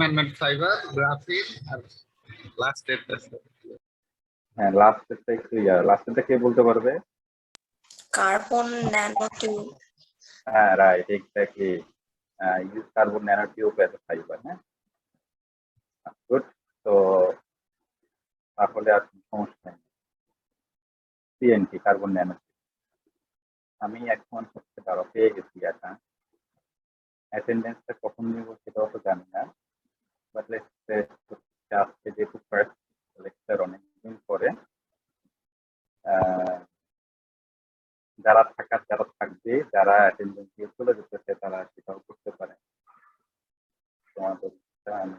Man-made fibre, graphene আর last ডেটটা। হ্যাঁ, লাস্টেরটা একটু লাস্টেরটা কে বলতে পারবে? Carbon nanotube. হ্যাঁ, right, exactly. Use carbon nanotube as a fibre. হ্যাঁ, গুড। তো তাহলে আর কোনো সমস্যা নেই। CNT, carbon nanotube. আমি এখন হচ্ছে ধরো পেয়ে গেছি এটা। অ্যাটেন্ডেন্সটা কখন নিব সেটাও তো জানি না, বাট আজকে যেহেতু ফার্স্ট লেকচার অনেকদিন পরে, যারা থাকার যারা থাকবে, যারা অ্যাটেন্ডেন্স দিয়ে চলে যেতেছে তারা সেটাও করতে পারে। তোমাদের আমি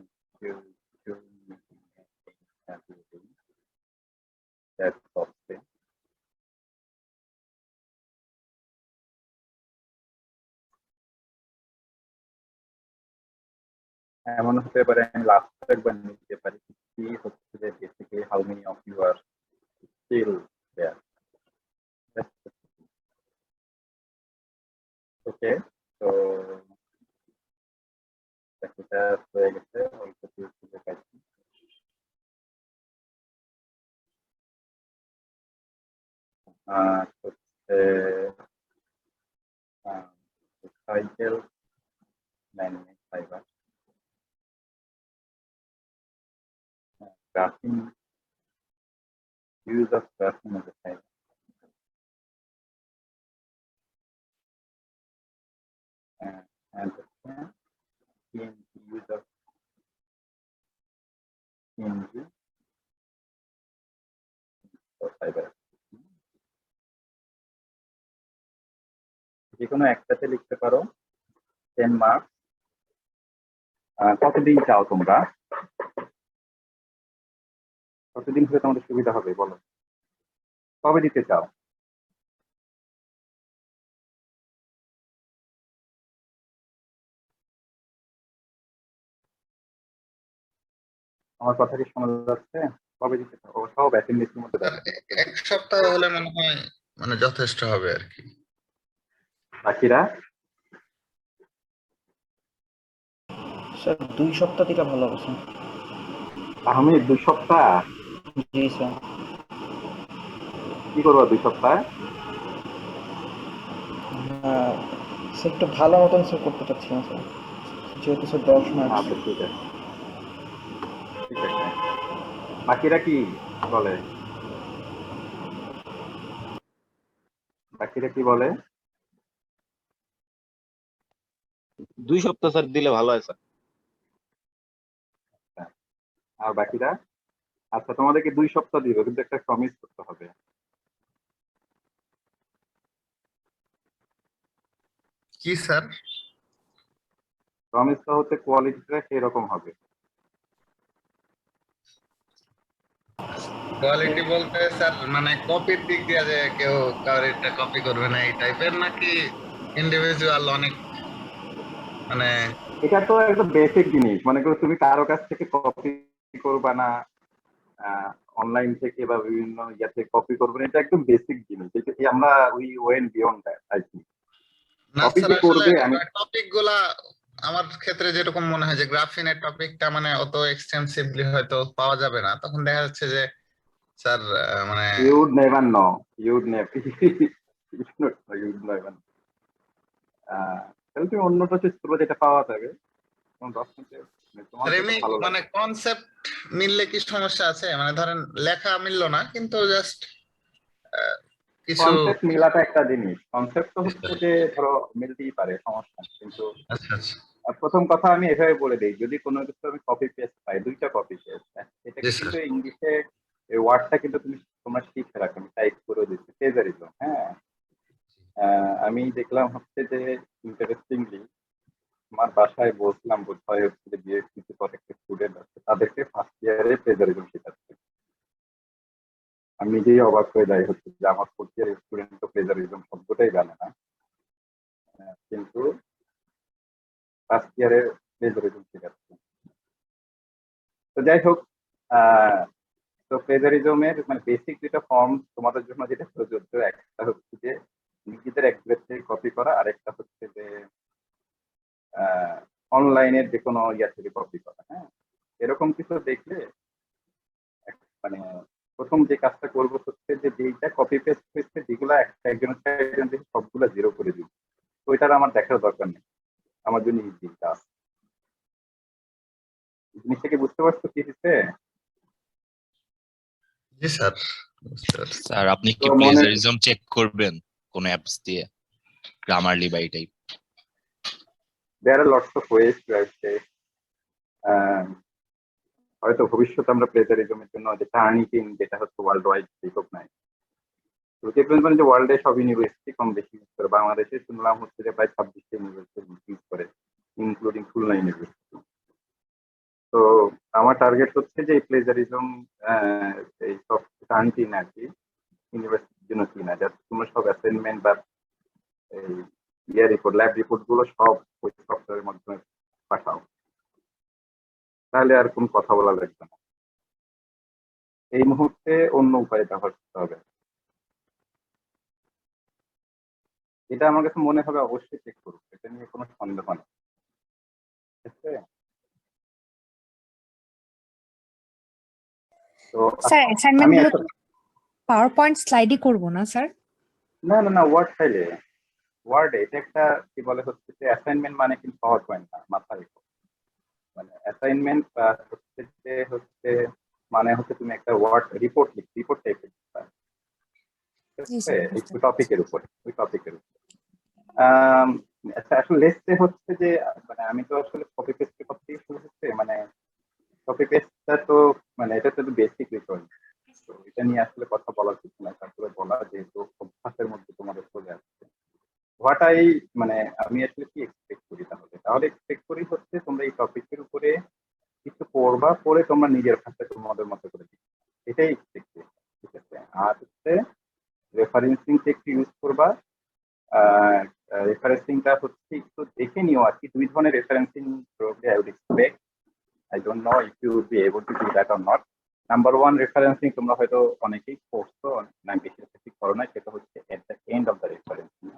এমন হতে পারে আমি লাস্ট একবার নিতে পারি কি হচ্ছে যে basically how many of you are still there. Okay, তো এটা হয়ে গেছে, অল্প কিছু দেখাচ্ছি। হচ্ছে cycle manmade fibre, graphene, use of graphene as a fiber. And in use of CNG for fiber. যে কোনো একটাতে লিখতে পারো 10 মার্কস। কতদিন চাও তোমরা? কতদিন হলে তোমাদের সুবিধা হবে বলো? কবে দিতে চাও? আমার কথা কি শোনা যাচ্ছে? কবে দিতে চাও? সব অ্যাটেন্ডেন্সের মধ্যে এক সপ্তাহ হলে মনে হয় মানে যথেষ্ট হবে আর কি। বাকিরা? স্যার 2 সপ্তাহ থেকে ভালো হবে স্যার। আমি 2 সপ্তাহ? জি স্যার। কি করবো 2 সপ্তাহ? স্যার একটু ভালো মতন স্যার করতে চাচ্ছিলাম স্যার, যেহেতু স্যার 10 মার্কস। আচ্ছা, ঠিক আছে, ঠিক আছে। বাকিরা কি বলে? বাকিরা কি বলে? 2 সপ্তাহ স্যার দিলে ভালো হয় স্যার। আর বাকিরা? আচ্ছা, তোমাদেরকে 2 সপ্তাহ দিব, কিন্তু একটা প্রমিস করতে হবে। কি স্যার? প্রমিসটা হচ্ছে কোয়ালিটিটা সেরকম হবে। কোয়ালিটি বলতে স্যার মানে কপির দিক দিয়ে যে কেউ কারোর এটা কপি করবে না এই টাইপের, নাকি ইন্ডিভিজুয়াল অনেক মানে? এটা তো একটা বেসিক জিনিস, মনে করো তুমি কারো কাছ থেকে কপি করবা না, অনলাইন থেকে বা বিভিন্ন ইয়াতে কপি করবে না, এটা একদম বেসিক জিনিস। এটা আমরা we went beyond that I think. না কপি স্যার, যে আসলে করবে আমি টপিক গুলা আমার ক্ষেত্রে যেরকম মনে হয় যে গ্রাফিনের টপিকটা মানে অত এক্সটেন্সিভলি হয়তো পাওয়া যাবে না, তখন দেখা যাচ্ছে যে স্যার মানে you would never know, you would never you would never know. তাহলে তুমি অন্যটা চুজ করবে যেটা পাওয়া যাবে। তোমার 10 মিনিটে তোমার স্যার যেটা এমনি ভালো মানে লাগে। কনসেপ্ট মিললে কি সমস্যা আছে? মানে ধরেন লেখা মিললো না, কিন্তু জাস্ট কিছু। কনসেপ্ট মেলাটা একটা জিনিস, কনসেপ্ট তো হচ্ছে যে ধরো মিলতেই পারে, সমস্যা নেই, কিন্তু আচ্ছা আচ্ছা। প্রথম কথা আমি এভাবে বলে দিই, যদি কোনো কিছু আমি কপি পেস্ট পাই, 2টা কপি পেস্ট, এটা জি কিন্তু স্যার। ইংলিশে এই ওয়ার্ডটা কিন্তু তোমরা শিখে রাখো, আমি টাইপ করে দিচ্ছি, প্লেজারিজম। হ্যাঁ, আমি দেখলাম হচ্ছে যে ইন্টারেস্টিংলি আমার বাসায় বলছিলাম, বোধহয় হচ্ছে যে বিএড কিছু কয়েকটা স্টুডেন্ট আছে, তাদেরকে ফার্স্ট ইয়ারে প্লেজারিজম শেখাচ্ছে। আমি নিজেই অবাক হয়ে যাই হচ্ছে যে আমার ফোর্থ ইয়ার স্টুডেন্ট তো প্লেজারিজম শব্দটাই জানে না, কিন্তু ফার্স্ট ইয়ারে প্লেজারিজম শেখাচ্ছে। তো যাই হোক, তো প্লেজারিজমের মানে বেসিক যেটা ফর্ম তোমাদের জন্য যেটা প্রযোজ্য, একটা হচ্ছে যে নিজেদের এক্সপ্রেস থেকে কপি করা, আর একটা হচ্ছে যে অনলাইনের যে কোনো ইয়া থেকে কপি করা, হ্যাঁ, এরকম কিছু দেখলে মানে প্রথম যে কাজটা করবো হচ্ছে যে যেইটা কপি পেস্ট হয়েছে যেগুলো একজনের থেকে একজন দেখে সবগুলো জিরো করে দিব। তো ওইটার আমার দেখার দরকার নেই, আমার জন্য ইজি কাজ। জিনিসটা কি বুঝতে পারছো কি হচ্ছে? জি স্যার, বুঝতে পারছি। স্যার আপনি তো কি মনে প্লেজারিজম চেক করবেন কোন অ্যাপস দিয়ে, গ্রামারলি বা এই type? there are lots of ways to say হয়তো ভবিষ্যতে আমরা প্লেজারিজমের জন্য যে টার্নিটিং যেটা হচ্ছে ওয়ার্ল্ড ওয়াইড রিকগনাইজ, তো দেখবেন যে ওয়ার্ল্ডে সব ইউনিভার্সিটি কম বেশি ইউজ করে। বাংলাদেশে শুনলাম হচ্ছে যে প্রায় 26টা ইউনিভার্সিটি ইউজ করে, ইনক্লুডিং খুলনা ইউনিভার্সিটি। তো আমার টার্গেট হচ্ছে যে এই প্লেজারিজম এই সব টার্নিটিং আর কি ইউনিভার্সিটির জন্য কিনা, যাতে তোমরা সব অ্যাসাইনমেন্ট বা এই ইয়ার রিপোর্ট ল্যাব রিপোর্ট গুলো সব ওই সফটওয়্যারের মাধ্যমে পাঠাও, তাহলে আর কোনো কথা বলা লাগবে না। এই মুহূর্তে অন্য উপায় ব্যবহার করতে হবে। এটা আমার কাছে মনে হবে অবশ্যই চেক করবো, এটা নিয়ে কোনো সন্দেহ নেই। ঠিক আছে? তো স্যার অ্যাসাইনমেন্ট আমি গুলো একটা পাওয়ার পয়েন্ট স্লাইডে করবো না স্যার? না ওয়ার্ড ফাইলে, ওয়ার্ডে এটা একটা কি বলে হচ্ছে যে অ্যাসাইনমেন্ট মানে কিন্তু পাওয়ার পয়েন্ট না, মাথায় রেখো। মানে অ্যাসাইনমেন্ট হচ্ছে মানে হচ্ছে তুমি একটা ওয়ার্ড রিপোর্ট রিপোর্ট টাইপের জি স্যার, বুঝতে একটু পারছি। টপিকের উপর, ওই টপিকের উপর। আচ্ছা, আসলে লেসে হচ্ছে যে মানে আমি তো আসলে কপি পেস্টের কথা দিয়ে শুরু হচ্ছে, মানে কপি পেস্টটা তো মানে এটা তো বেসিক রিকোয়ারমেন্ট, তো এটা নিয়ে আসলে কথা বলা উচিত না। তারপরে বলা যেহেতু অভ্যাসের মধ্যে তোমাদের চলে আসছে, হোয়াটাই মানে আমি আসলে কি এক্সপেক্ট করি, তাহলে এক্সপেক্ট করি হচ্ছে তোমরা এই টপিকের উপরে কিছু পড়বা, পড়ে তোমরা নিজের ভাষায় তোমাদের মতো করে দিবে, এটাই এক্সপেক্ট করি। ঠিক আছে? আর হচ্ছে রেফারেন্সিং একটু ইউজ করবা। রেফারেন্সিংটা হচ্ছে একটু দেখে নিও আর কি, দুই ধরনের referencing probably I would expect. I don't know if you would be able to do that or not. Number one, referencing তোমরা হয়তো অনেকেই করছো, না বেশি করো না, সেটা হচ্ছে at the end of the referencing।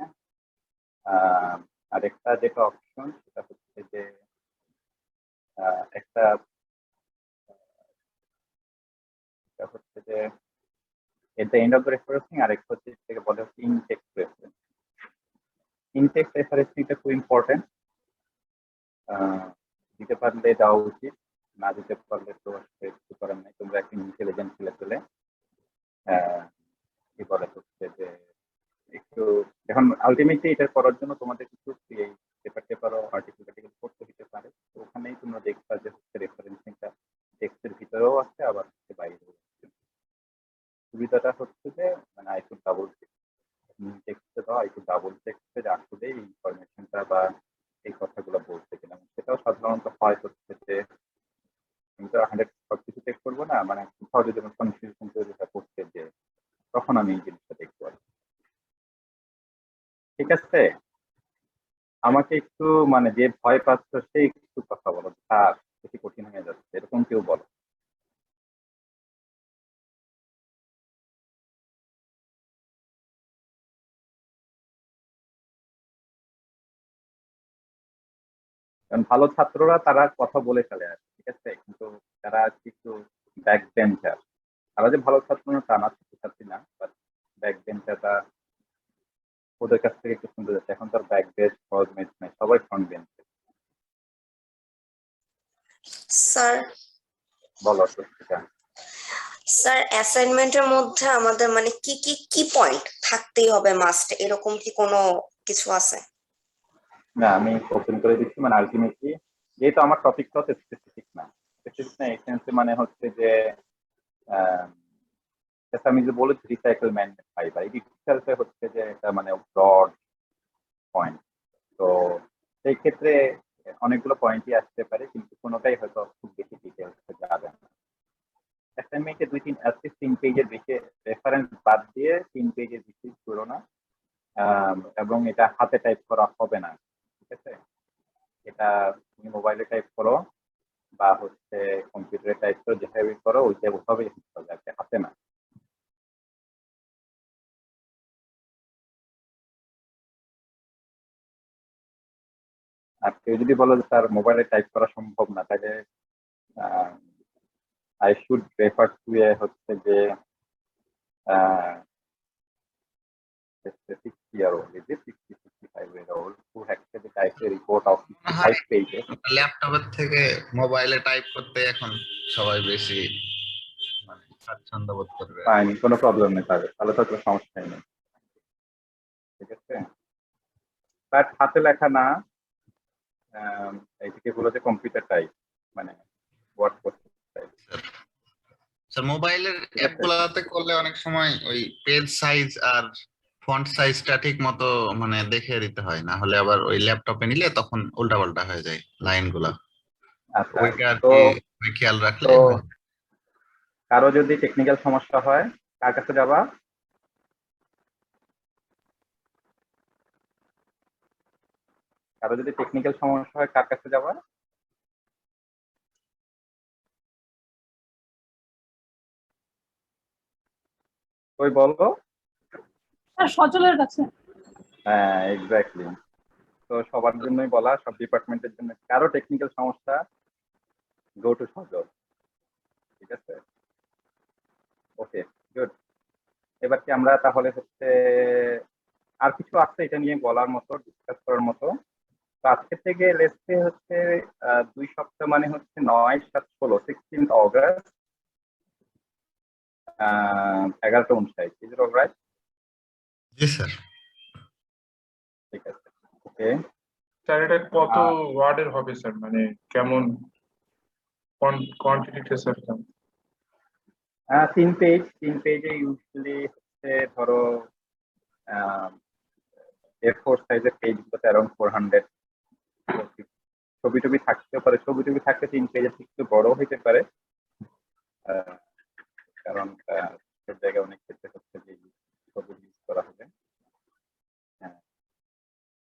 আরেকটা যেটা অপশন সেটা হচ্ছে যে একটা হচ্ছে যে at the end of the referencing, আরেকটা হচ্ছে যেটাকে বলা হচ্ছে in-text reference। in-text referencingটা খুব ইম্পর্টেন্ট, দিতে পারলে দেওয়া উচিত, না দিতে পারলে তো কিছু করার নাই। তোমরা একটা ইন্টেলিজেন্ট ছেলে পেলে কি বলে হচ্ছে যে একটু এখন আলটিমেটলি এটা করার জন্য তোমাদের কিছু এই পেপার টেপারও আর্টিকেল টার্টিকেল করতে দিতে পারে। তো ওখানেই তোমরা দেখবা যে হচ্ছে রেফারেন্সিংটা টেক্সটের ভিতরেও আছে, আবার হচ্ছে বাইরেও আছে। সুবিধাটা হচ্ছে যে মানে আই কুড ডাবল টেক্সটে দাও, আই কুড ডাবল টেক্সটে আসলে এই ইনফরমেশনটা বা এই কথাগুলো বলতে কিনা, সেটাও সাধারণত হয় হচ্ছে যে আমি তো 100 সবকিছু চেক করবো না, মানে কোথাও যদি আমার কনফিউশন তৈরি করতে যে তখন আমি এই জিনিসটা দেখবো আর কি। ঠিক আছে? আমাকে একটু মানে যে ভয় পাচ্ছ সে একটু কথা বলো, স্যার বেশি কঠিন হয়ে যাচ্ছে, এরকম কেউ বলো। কারণ ভালো ছাত্ররা তারা কথা বলে ফেলে আর কি, ঠিক আছে, কিন্তু তারা একটু ব্যাক বেঞ্চার, তারা যে ভালো ছাত্র না তা না, ছাত্রছাত্রী না, বাট ব্যাক বেঞ্চাররা ওদের কাছ থেকে একটু শুনতে যাচ্ছে। এখন তার ব্যাক বেঞ্চ ফ্রন্ট বেঞ্চ নাই, সবাই ফ্রন্ট বেঞ্চ। স্যার বলো সেটা। স্যার অ্যাসাইনমেন্টের মধ্যে আমাদের মানে কি পয়েন্ট থাকতেই হবে মাস্ট, এরকম কি কোনো কিছু আছে? না, আমি ওপেন করে দিচ্ছি, মানে আলটিমেটলি যেহেতু আমার টপিকটা হচ্ছে স্পেসিফিক না, এই সেন্সে মানে হচ্ছে যে আমি যে বলেছি রিসাইকেল ম্যাগনেট ফাইবার, এই ডিটেলসে হচ্ছে যে এটা মানে ব্রড পয়েন্ট। তো সেই ক্ষেত্রে অনেকগুলো পয়েন্টই আসতে পারে, কিন্তু কোনোটাই হয়তো খুব বেশি ডিটেলস যাবে না। অ্যাসাইনমেন্টে 3 পেজের বেশি রেফারেন্স বাদ দিয়ে 3 পেজের বেশি করো না, এবং এটা হাতে টাইপ করা হবে না। ঠিক আছে? এটা তুমি মোবাইলে টাইপ করো বা হচ্ছে কম্পিউটারে টাইপ করো, যেভাবে করো ওইভাবেই হাতে না। আর কেউ যদি বলো যে স্যার মোবাইলে টাইপ করা সম্ভব না, তাহলে আই শুড রেফার টু হচ্ছে যে 60-year-old, is it 60-65-year-old who actually typed a report of 55 pages. ল্যাপটপের থেকে মোবাইলে টাইপ করতে এখন সবাই বেশি মানে স্বাচ্ছন্দ্য বোধ করবে। ফাইন, কোনো প্রবলেম নেই, তাহলে তো কোনো সমস্যাই নেই, ঠিক আছে। বাট হাতে লেখা না, এইদিকে বলো যে কম্পিউটার টাইপ, মানে ওয়ার্ড করতে চাই। স্যার মোবাইলের ঠিক আছে। অ্যাপ গুলাতে করলে অনেক সময় ওই পেজ সাইজ আর ফন্ট সাইজটা ঠিক মতো মানে দেখে দিতে হয়, না হলে আবার ওই ল্যাপটপে নিলে তখন উল্টাপাল্টা হয়ে যায় লাইন গুলা। আচ্ছা, ওইটা আর তো কি খেয়াল রাখলে তো হয়। কারো যদি টেকনিক্যাল সমস্যা হয় কার কাছে যাবা? কারো যদি টেকনিক্যাল সমস্যা হয় কার কাছে যাবা? ওই বলো। সচলের কাছে। হ্যাঁ, এক্স্যাক্টলি। তো সবার জন্যই বলা, সব ডিপার্টমেন্টের জন্য, কারো টেকনিক্যাল সমস্যা গো টু সজল, ঠিক আছে। ওকে, গুড। এবার কি আমরা তাহলে হচ্ছে আর কিছু আছে এটা নিয়ে বলার মতো, ডিসকাস করার মতো? তো আজকে থেকে লেটসে হচ্ছে 2 সপ্তাহ মানে হচ্ছে 9, 7, 16, 16 August 11:59, is it alright? G sir. ঠিক আছে, ওকে। স্যার এটা কত ওয়ার্ডের হবে স্যার, মানে কেমন কোয়ান্টিটিটা স্যার কেমন? 3 পেজ, 3 পেজে ইউজুয়ালি হচ্ছে ধরো A4 সাইজের পেজ গুলোতে অ্যারাউন্ড 400। ছবি টবি থাকতে পারে, ছবি টবি থাকতে 3 পেজের থেকে একটু বড় হইতে পারে, কারণ সব জায়গায় অনেক ক্ষেত্রে হচ্ছে যে ছবি ইউজ করা হবে। হ্যাঁ,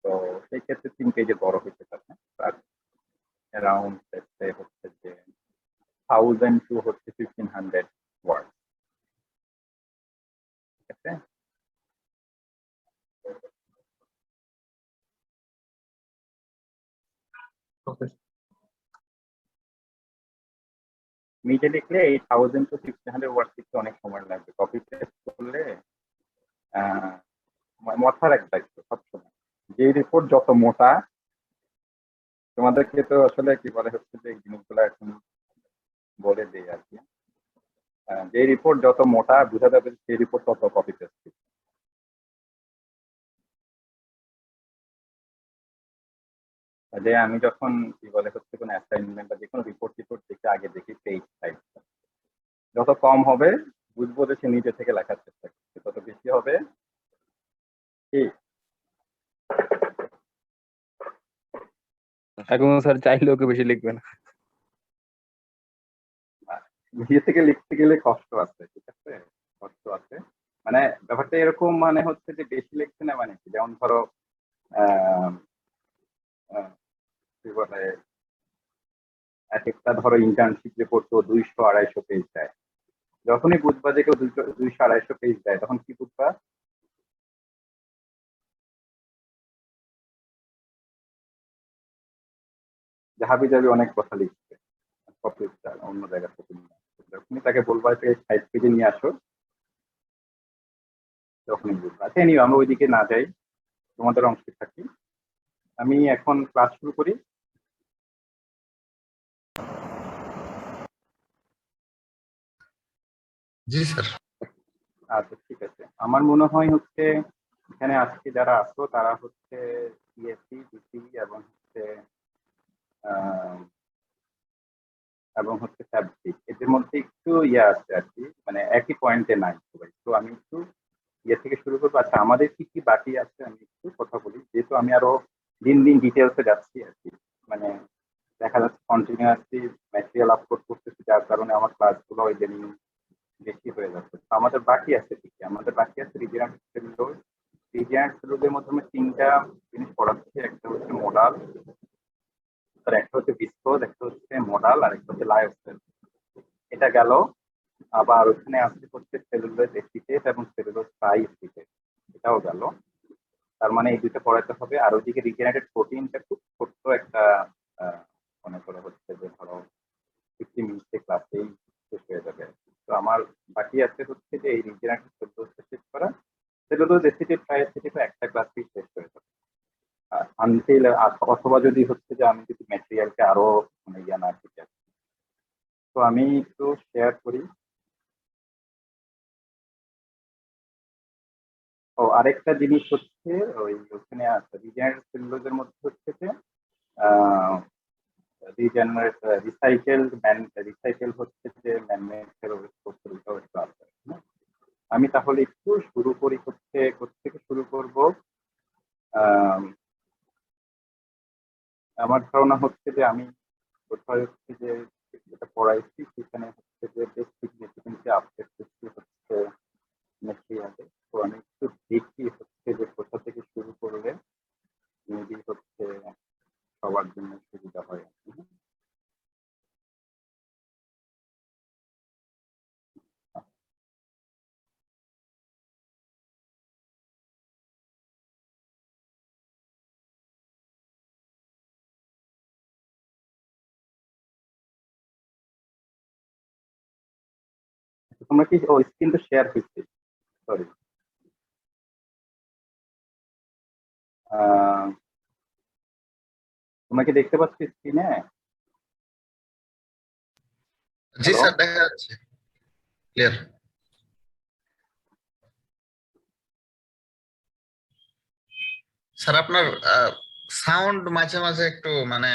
তো সেই ক্ষেত্রে 3 পেজে বড় হইতে পারে, আর অ্যারাউন্ড হচ্ছে যে 1000 টু হচ্ছে 1500 ওয়ার্ড, ঠিক আছে। ওকে নিজে লিখলে এই 1000 টু 1500 ওয়ার্ড লিখতে অনেক সময় লাগবে, কপি পেস্ট করলে মাথার এক দায়িত্ব সবসময়, যে রিপোর্ট যত মোটা, তোমাদেরকে তো আসলে কি বলে হচ্ছে যে এই জিনিসগুলো এখন বলে দিই আর কি, যে রিপোর্ট যত মোটা বোঝা যাবে সেই রিপোর্ট তত কপি পেস্ট। যে আমি যখন কি বলে হচ্ছে কোনো অ্যাসাইনমেন্ট বা যে কোনো রিপোর্ট দেখে আগে দেখি পেজ সাইজ, যত কম হবে বুঝবো যে সে নিজে থেকে লেখার চেষ্টা করছে, তত বেশি হবে কি এখন স্যার চাইলেও কেউ বেশি লিখবে না। নিজে থেকে লিখতে গেলে কষ্ট আছে, ঠিক আছে, কষ্ট আছে। মানে ব্যাপারটা এরকম মানে হচ্ছে যে বেশি লিখছে না মানে কি, যেমন ধরো কি বলে এক একটা ধরো ইন্টার্নশিপ রিপোর্ট তো 200-250 পেজ দেয়, যখনই বুঝবা যে কেউ 200-250 পেজ দেয় তখন কি বুঝবা? হাবি জাবি অনেক কথা লিখছে, অন্য জায়গা থেকে নিয়ে আসছে, যখনই তাকে বলবা যে 60 পেজে নিয়ে আসো তখনই বুঝবা। আচ্ছা নিও, আমরা ওইদিকে না যাই, তোমাদের অংশে থাকি। আমি এখন ক্লাস শুরু করি। জি স্যার। আচ্ছা ঠিক আছে, আমার মনে হয় হচ্ছে এখানে আজকে যারা আসো তারা হচ্ছে সিএসসি, বিসি এবং হচ্ছে ফ্যাব্রিক, এদের মধ্যে একটু ইয়ে আছে আর কি, মানে একই পয়েন্টে নাই সবাই। তো আমি একটু ইয়ে থেকে শুরু করবো। আচ্ছা, আমাদের কি কি বাকি আছে আমি একটু কথা বলি, যেহেতু আমি আরো দিন দিন ডিটেলসে যাচ্ছি আর কি, মানে দেখা যাচ্ছে কন্টিনিউয়াসলি ম্যাটেরিয়াল আপলোড করতেছি, যার কারণে আমার ক্লাসগুলো ওই দিন বেশি হয়ে যাচ্ছে। তো আমাদের বাকি আছে কি কি? আমাদের বাকি আছে রিজিয়নাল সেলুলোজ। রিজিয়নাল সেলুলোজের মধ্যে আমি 3টা জিনিস পড়াচ্ছি, একটা হচ্ছে মোডাল, আর একটা হচ্ছে ভিস্কোজ, একটা হচ্ছে মোডাল, আর একটা হচ্ছে লায়োসেল। এটা গেল। আবার ওখানে আছে হচ্ছে সেলুলোজ এসিটেট এবং সেলুলোজ ট্রাইএসিটেট, এটাও গেল। তার মানে এই দুটো পড়াতে হবে। আর ওইদিকে রিজেনারেটেড প্রোটিনটা খুব ছোট্ট একটা মনে করো হচ্ছে যে ধরো 50 মিনিটে ক্লাসেই শেষ হয়ে যাবে। তো আমার বাকি আছে হচ্ছে যে এই রিজেনারেটেড সেলুলোজটা শেষ করা। সেলুলোজ এসিটেট ট্রাইএসিটেটও একটা ক্লাসেই শেষ হয়ে যাবে। আনটিল অথবা যদি হচ্ছে যে আমি যদি ম্যাটেরিয়ালকে আরো মানে ইয়া না ঠিক আছে। তো আমি একটু শেয়ার করি। ও আরেকটা জিনিস হচ্ছে ওই ওখানে আছে রিজেনারেটেড সেলুলোজের মধ্যে হচ্ছে যে রিসাইকেল হচ্ছে যে ম্যানমেড আছে। আমি তাহলে একটু শুরু করি হচ্ছে থেকে শুরু করব। আমার ধারণা হচ্ছে যে আমি কোথাও হচ্ছে যে যেটা পড়াইছি সেখানে হচ্ছে যে বেশ সিগনিফিকেন্টলি আপডেট করছি হচ্ছে ম্যাটেরিয়ালে। তো আমি একটু দেখি হচ্ছে যে কোথা থেকে শুরু করলে মেবি হচ্ছে সবার জন্য সুবিধা হয়। তোমরা কি স্ক্রিন তো শেয়ার করছি, সরি। তোমরা কি দেখতে পাচ্ছ স্ক্রিনে? জি স্যার, দেখা যাচ্ছে ক্লিয়ার। স্যার আপনার সাউন্ড মাঝে মাঝে একটু মানে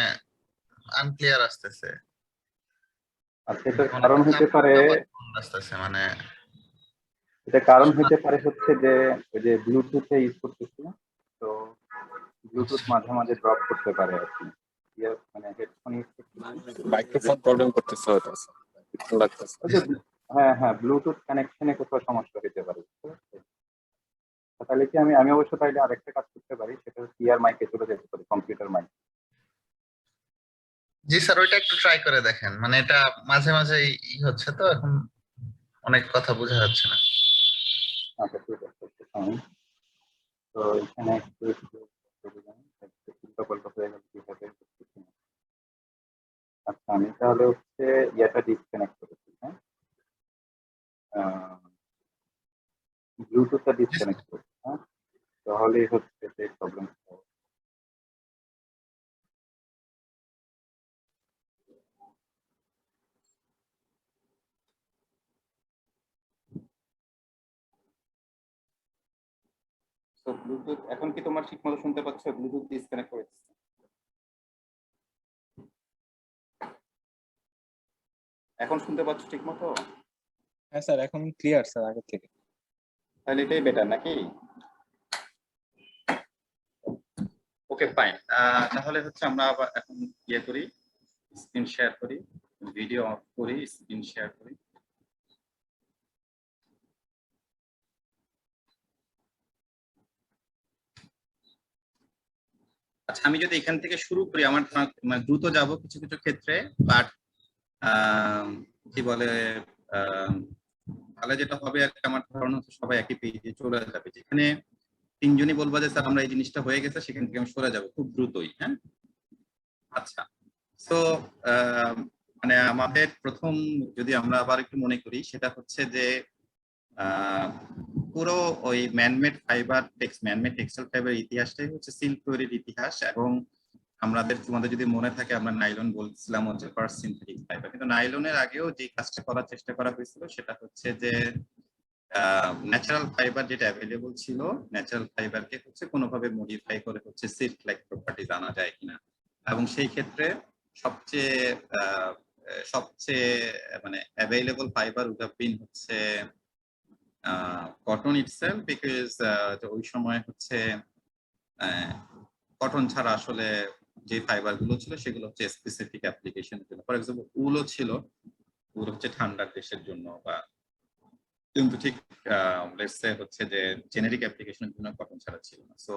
আনক্লিয়ার আসতেছে। আচ্ছা, এটার কারণ হতে পারে আসতেছে মানে এটা কারণ হতে পারে হচ্ছে যে ওই যে ব্লুটুথে ইউজ করতেছি, তো ব্লুটুথ মাঝে মাঝে ড্রপ করতে পারে আর কি। মানে হেডফোন ইউজ করতেছি, মাইক্রোফোন প্রবলেম করতেছে হয়তো একটু লাগতেছে। হ্যাঁ হ্যাঁ, ব্লুটুথ কানেকশনে কোথাও সমস্যা হতে পারে। তাহলে কি আমি অবশ্য তাইলে আরেকটা কাজ করতে পারি, সেটা হচ্ছে ইয়ার মাইকে চলে যেতে পারি, কম্পিউটার মাইক। জি স্যার, ওইটা একটু ট্রাই করে দেখেন, মানে এটা মাঝে মাঝে হচ্ছে তো এখন অনেক কথা বোঝা যাচ্ছে না। আচ্ছা ঠিক আছে, তো এখানে একটু উল্টাপাল্টা হয়ে গেল কিভাবে। আচ্ছা, আমি তাহলে হচ্ছে ইয়াটা ডিসকানেক্ট করেছি, হ্যাঁ, ব্লুটুথটা ডিসকানেক্ট করেছি, হ্যাঁ, তাহলে হচ্ছে যে প্রবলেম। তো ব্লুটুথ এখন কি তোমার ঠিক মতো শুনতে পাচ্ছ? ব্লুটুথ ডিসকানেক্ট করেছি। এখন শুনতে পাচ্ছ ঠিক মতো? হ্যাঁ স্যার, এখন ক্লিয়ার স্যার আগে থেকে। তাহলে এটাই বেটার নাকি? Okay fine. তাহলে হচ্ছে আমরা আবার এখন ইয়ে করি, স্ক্রিন শেয়ার করি, ভিডিও অফ করি, স্ক্রিন শেয়ার করি। আচ্ছা, আমি যদি এখান থেকে শুরু করি, আমার দ্রুত যাব কিছু কিছু ক্ষেত্রে, বাট কি বলে তাহলে যেটা হবে আর কি, আমার ধারণা হচ্ছে সবাই একই পেজে চলে যাবে। যেখানে তিনজনই বলবো যে স্যার আমরা এই জিনিসটা হয়ে গেছে, সেখান থেকে আমি সরে যাবো খুব দ্রুতই। হ্যাঁ, আচ্ছা। তো মানে আমাদের প্রথম যদি আমরা আবার একটু মনে করি, সেটা হচ্ছে যে পুরো ওই ম্যানমেড টেক্সটাইল ফাইবার ইতিহাসটাই হচ্ছে সিল্ক তৈরির ইতিহাস। এবং তোমাদের যদি মনে থাকে, আমরা নাইলন বলছিলাম হচ্ছে ফার্স্ট সিনথেটিক ফাইবার, কিন্তু নাইলনের আগেও যে কাজটা করার চেষ্টা করা হয়েছিল সেটা হচ্ছে যে ন্যাচারাল ফাইবার যেটা অ্যাভেলেবল ছিল, ন্যাচারাল ফাইবারকে হচ্ছে কোনোভাবে মডিফাই করে হচ্ছে সিল্ক লাইক প্রপার্টিজ আনা যায় কিনা। এবং সেই ক্ষেত্রে সবচেয়ে মানে available fibre would have been হচ্ছে কটন ইটসেলফ, বিকজ ওই সময় হচ্ছে কটন ছাড়া আসলে যে ফাইবার গুলো ছিল সেগুলো হচ্ছে স্পেসিফিক অ্যাপ্লিকেশনের জন্য। ফর এক্সাম্পল উলও ছিল, উল হচ্ছে ঠান্ডার দেশের জন্য, বা কিন্তু ঠিক লেটস সে হচ্ছে যে জেনেরিক অ্যাপ্লিকেশনের জন্য কটন ছাড়া ছিল না। সো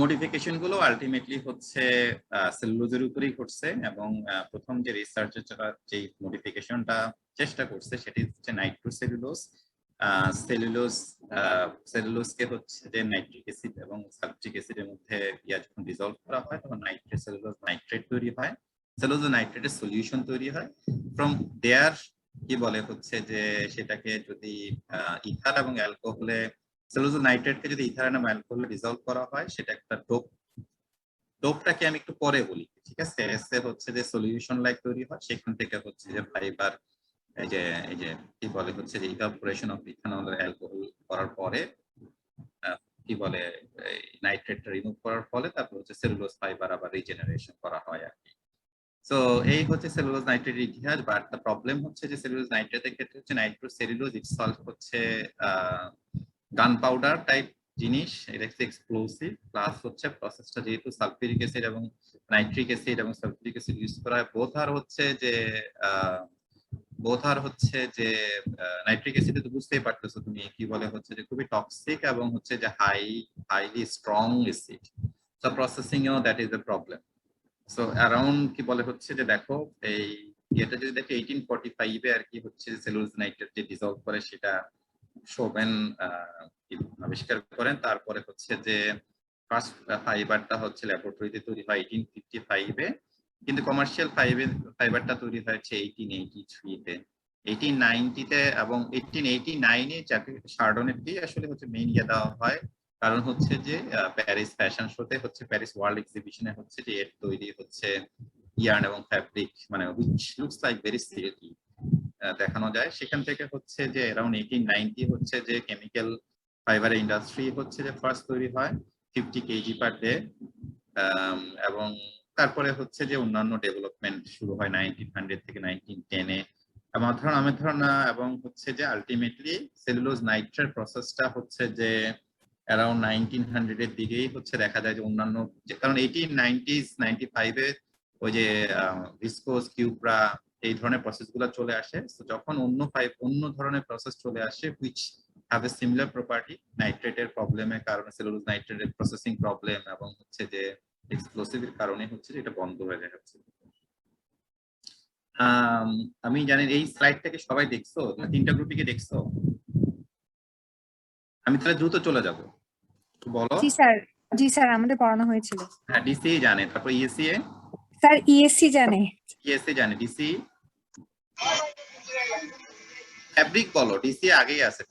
মডিফিকেশন গুলো আলটিমেটলি হচ্ছে সেলুলোজের উপরেই ঘটছে। এবং প্রথম যে রিসার্চের যে মডিফিকেশনটা চেষ্টা করছে সেটি হচ্ছে নাইট্রোসেলুলোজ। সেলুলোজকে হচ্ছে যে নাইট্রিক অ্যাসিড এবং সালফ্রিক অ্যাসিডের মধ্যে যখন ডিজলভ করা হয় তখন সেলুলোজ নাইট্রেট তৈরি হয়, সেলুলোজ নাইট্রেটের সলিউশন তৈরি হয়। ফ্রম দেয়ার কি বলে হচ্ছে যে সেটাকে যদি ইথার এবং অ্যালকোহলে, সেলুলোজ নাইট্রেটকে যদি ইথার এবং অ্যালকোহলে ডিজলভ করা হয় সেটা একটা ডোপ। ডোপটাকে আমি একটু পরে বলি, ঠিক আছে। এসে হচ্ছে যে সলিউশন লাইক তৈরি হয়, সেখান থেকে হচ্ছে যে ফাইবার, এই যে কি বলে হচ্ছে যে ইভাপোরেশন অফ ইথানল অ্যালকোহল করার পরে কি বলে নাইট্রেটটা রিমুভ করার ফলে তারপর হচ্ছে সেলুলোজ ফাইবার আবার রিজেনারেশন করা হয় আর কি। সো এই হচ্ছে সেলুলোজ নাইট্রেটের ইতিহাস। বাট দ্য প্রবলেম হচ্ছে যে সেলুলোজ নাইট্রেটের ক্ষেত্রে হচ্ছে নাইট্রোসেলুলোজ ইটসেলফ হচ্ছে গান পাউডার টাইপ জিনিস, এটা হচ্ছে এক্সপ্লোসিভ, প্লাস হচ্ছে প্রসেসটা যেহেতু সালফিউরিক অ্যাসিড এবং নাইট্রিক অ্যাসিড এবং সালফিউরিক অ্যাসিড ইউজ করা হয়, বোথ আর হচ্ছে যে নাইট্রিক অ্যাসিড তো বুঝতেই পারতেছো তুমি কি বলে হচ্ছে যে খুবই টক্সিক এবং হচ্ছে যে highly strong acid. So processing এও that is the problem. So around কি বলে হচ্ছে যে দেখো এই এটা যদি দেখো 1845 এ আর কি হচ্ছে সেলুলোজ নাইট্রেট যে ডিজলভ করে সেটা শোবেন আবিষ্কার করেন। তারপরে হচ্ছে যে ফার্স্ট ফাইবারটা হচ্ছে ল্যাবরেটরিতে তৈরি হয় 1855 এ, কিন্তু কমার্শিয়াল ফাইবারটা তৈরি হয়েছে 1883 তে। 1890 তে এবং 1889 এ যাকে শার্ডনেটি আসলে হচ্ছে মেইন ইয়ে দেওয়া হয়, কারণ হচ্ছে যে প্যারিস ফ্যাশন শোতে হচ্ছে প্যারিস ওয়ার্ল্ড এক্সিবিশনে হচ্ছে যে এর তৈরি হচ্ছে ইয়ার্ন এবং ফ্যাব্রিক মানে which looks like very silky দেখানো যায়। সেখান থেকে হচ্ছে যে অ্যারাউন্ড 1890 হচ্ছে যে কেমিক্যাল ফাইবার ইন্ডাস্ট্রি হচ্ছে যে ফার্স্ট তৈরি হয় 50 কেজি পার ডে, এবং তারপরে হচ্ছে যে অন্যান্য ডেভেলপমেন্ট শুরু হয় 1900 থেকে 1910 এ। আমার ধারণা এবং হচ্ছে যে আলটিমেটলি সেলুলোজ নাইট্রেট প্রসেসটা হচ্ছে যে অ্যারাউন্ড 1900 এর দিকেই হচ্ছে দেখা যায় যে অন্যান্য, কারণ 1890s 95 এ ওই যে ভিসকোজ কিউপ্রা এই ধরনের প্রসেস গুলো চলে আসে। যখন অন্য ধরনের প্রসেস চলে আসে which have a similar property, নাইট্রেটের প্রবলেমের কারণে সেলুলোজ নাইট্রেটের প্রসেসিং প্রবলেম এবং হচ্ছে যে এক্সপ্লোসিভের কারণে হচ্ছে যে এটা বন্ধ হয়ে যায়। আমি জানি এই স্লাইডটাকে সবাই দেখছো, তিনটা গ্রুপে দেখছো? আমি তাহলে দ্রুত চলে যাব, বলো। জি স্যার আমাদের পড়ানো হয়েছিল। হ্যাঁ, ডিসি জানে, তারপর ইএসসি স্যার ইএসসি জানে। ডিসি ফ্যাব্রিক বলো, ডিসি আগেই আছে।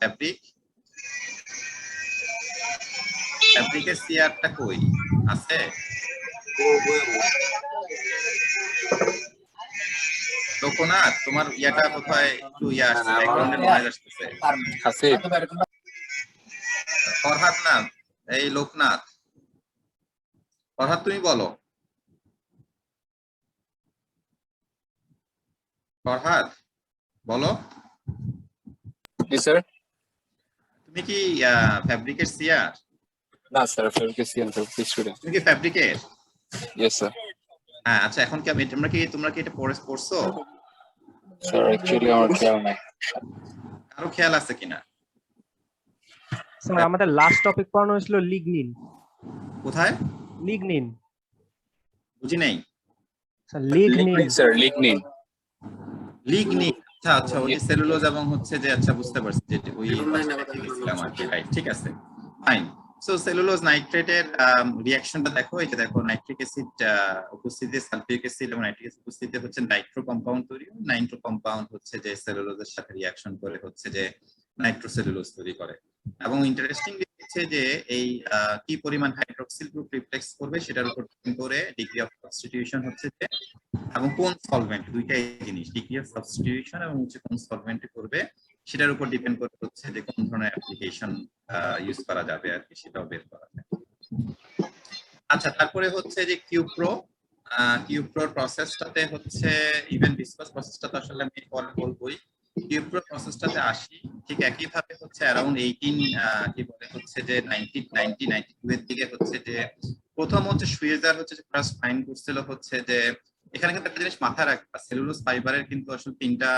ফ্যাব্রিকের সিআরটা কই আছে? লোকনাথ তোমার ইয়াটা কোথায়? একটু ইয়া আসছে, ব্যাকগ্রাউন্ডে নয়েজ আসতেছে। ফরহাদ না, এই লোকনাথ। ফরহাদ তুমি বলো। ফরহাদ বলো। জি স্যার। তুমি কি ফ্যাব্রিকের সিআর? না স্যার, ফ্যাব্রিকের সিএন স্টুডেন্ট। তুমি কি ফ্যাব্রিকের? Yes sir. হ্যাঁ, আচ্ছা, এখন কি তোমরা কি এটা পড়ছো? স্যার অ্যাকচুয়ালি আমার খেয়াল নাই। কারো খেয়াল আছে কিনা? স্যার আমাদের লাস্ট টপিক পড়ানো হয়েছিল লিগনিন। কোথায়? লিগনিন। বুঝি নাই স্যার লিগনিন। Sir lignin. আচ্ছা আচ্ছা, ওই সেলুলোজ এবং হচ্ছে যে, আচ্ছা বুঝতে পারছি, যে ওই গেছিলাম আর কি, রাইট, ঠিক আছে, ফাইন। সো সেলুলোজ নাইট্রেটের রিঅ্যাকশনটা দেখো, এই যে দেখো নাইট্রিক অ্যাসিড উপস্থিতিতে সালফিউরিক অ্যাসিড এবং নাইট্রিক অ্যাসিড উপস্থিতিতে হচ্ছে নাইট্রো কম্পাউন্ড তৈরি হয়। নাইট্রো কম্পাউন্ড হচ্ছে যে সেলুলোজের সাথে রিঅ্যাকশন করে হচ্ছে যে নাইট্রোসেলুলোজ তৈরি করে। এবং ইন্টারেস্টিংলি হচ্ছে যে এই কি পরিমাণ হাইড্রোক্সিল গ্রুপ রিফ্লেক্স করবে সেটার উপর ডিপেন্ড করে ডিগ্রি অফ সাবস্টিটিউশন হচ্ছে যে, এবং কোন সলভেন্ট, দুইটাই জিনিস, ডিগ্রি অফ সাবস্টিটিউশন এবং হচ্ছে কোন সলভেন্টে করবে সেটার উপর ডিপেন্ড করে হচ্ছে যে কোন ধরনের অ্যাপ্লিকেশন ইউজ করা যাবে আর কি, সেটাও বের করা যায়। আচ্ছা, তারপরে হচ্ছে যে কিউপ্রোর প্রসেসটাতে হচ্ছে ইভেন ভিসকস প্রসেসটা তো আসলে আমি পরে বলবোই। কিউপ্রো প্রসেসটাতে আসি, ঠিক একইভাবে হচ্ছে অ্যারাউন্ড 1992 এর দিকে হচ্ছে যে প্রথম হচ্ছে সুয়েজার হচ্ছে যে ফার্স্ট ফাইন্ড করছিল হচ্ছে যে, এখানে কিন্তু একটা জিনিস মাথায় রাখবা, সেলুলোজ ফাইবারের কিন্তু আসলে তিনটা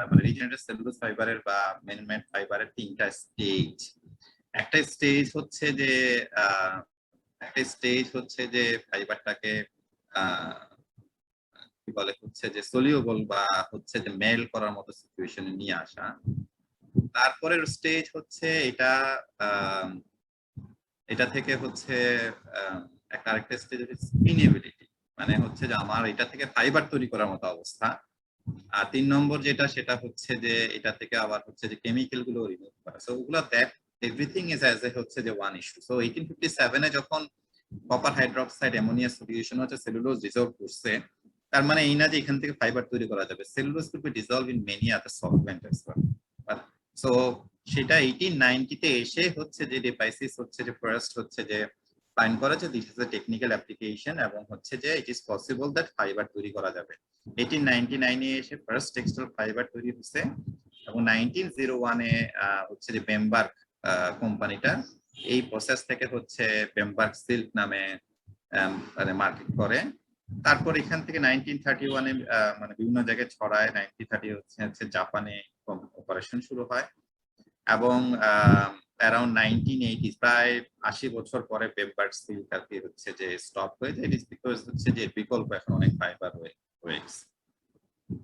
মানে রিজেনারেটিভ সেলুলোজ ফাইবারের বা ম্যান-মেড ফাইবারের তিনটা স্টেজ। একটা স্টেজ হচ্ছে যে ফাইবারটাকে কি বলে হচ্ছে যে সলিউবল বা হচ্ছে যে মেল করার মতো সিচুয়েশনে নিয়ে আসা। তারপরের স্টেজ হচ্ছে এটা এটা থেকে হচ্ছে একটা আরেকটা স্টেজ হচ্ছে স্পিনেবিলিটি, মানে হচ্ছে যে আমার এটা থেকে ফাইবার তৈরি করার মতো অবস্থা। আর 3 নম্বর যেটা সেটা হচ্ছে যে এটা থেকে আবার হচ্ছে যে কেমিক্যাল গুলো রিমুভ করা। সো ওগুলো that everything is as a হচ্ছে যে ওয়ান ইস্যু। সো 1857 এ যখন কপার হাইড্রোক্সাইড অ্যামোনিয়া সলিউশন হচ্ছে সেলুলোজ ডিসলভ করছে, তার মানে এই না যে এখান থেকে ফাইবার তৈরি করা যাবে। Cellulose could be dissolve in many other solvent as well. So সেটা 1890 তে এসে হচ্ছে যে ডিভাইসিস হচ্ছে যে ফার্স্ট হচ্ছে যে ফাইন্ড করা যে this is a technical application এবং হচ্ছে যে it is possible that fibre তৈরি করা যাবে। 1899 এ এসে ফার্স্ট টেক্সটাইল ফাইবার তৈরি হচ্ছে এবং 1901 এ হচ্ছে যে বেমবার্গ কোম্পানিটা এই প্রসেস থেকে হচ্ছে বেমবার্গ সিল্ক নামে মানে মার্কেট করে। তারপর এখান থেকে 1931 এ মানে বিভিন্ন জায়গায় ছড়ায়। 1930 হচ্ছে জাপানে অপারেশন শুরু হয় এবং অ্যারাউন্ড 1980 প্রায় 80 বছর পরে বেমবার্গ সিল্ক আর কি হচ্ছে যে স্টপ হয়ে যায়। ইট ইজ বিকজ হচ্ছে যে বিকল্প এখন অনেক ফাইবার হয়ে গেছে।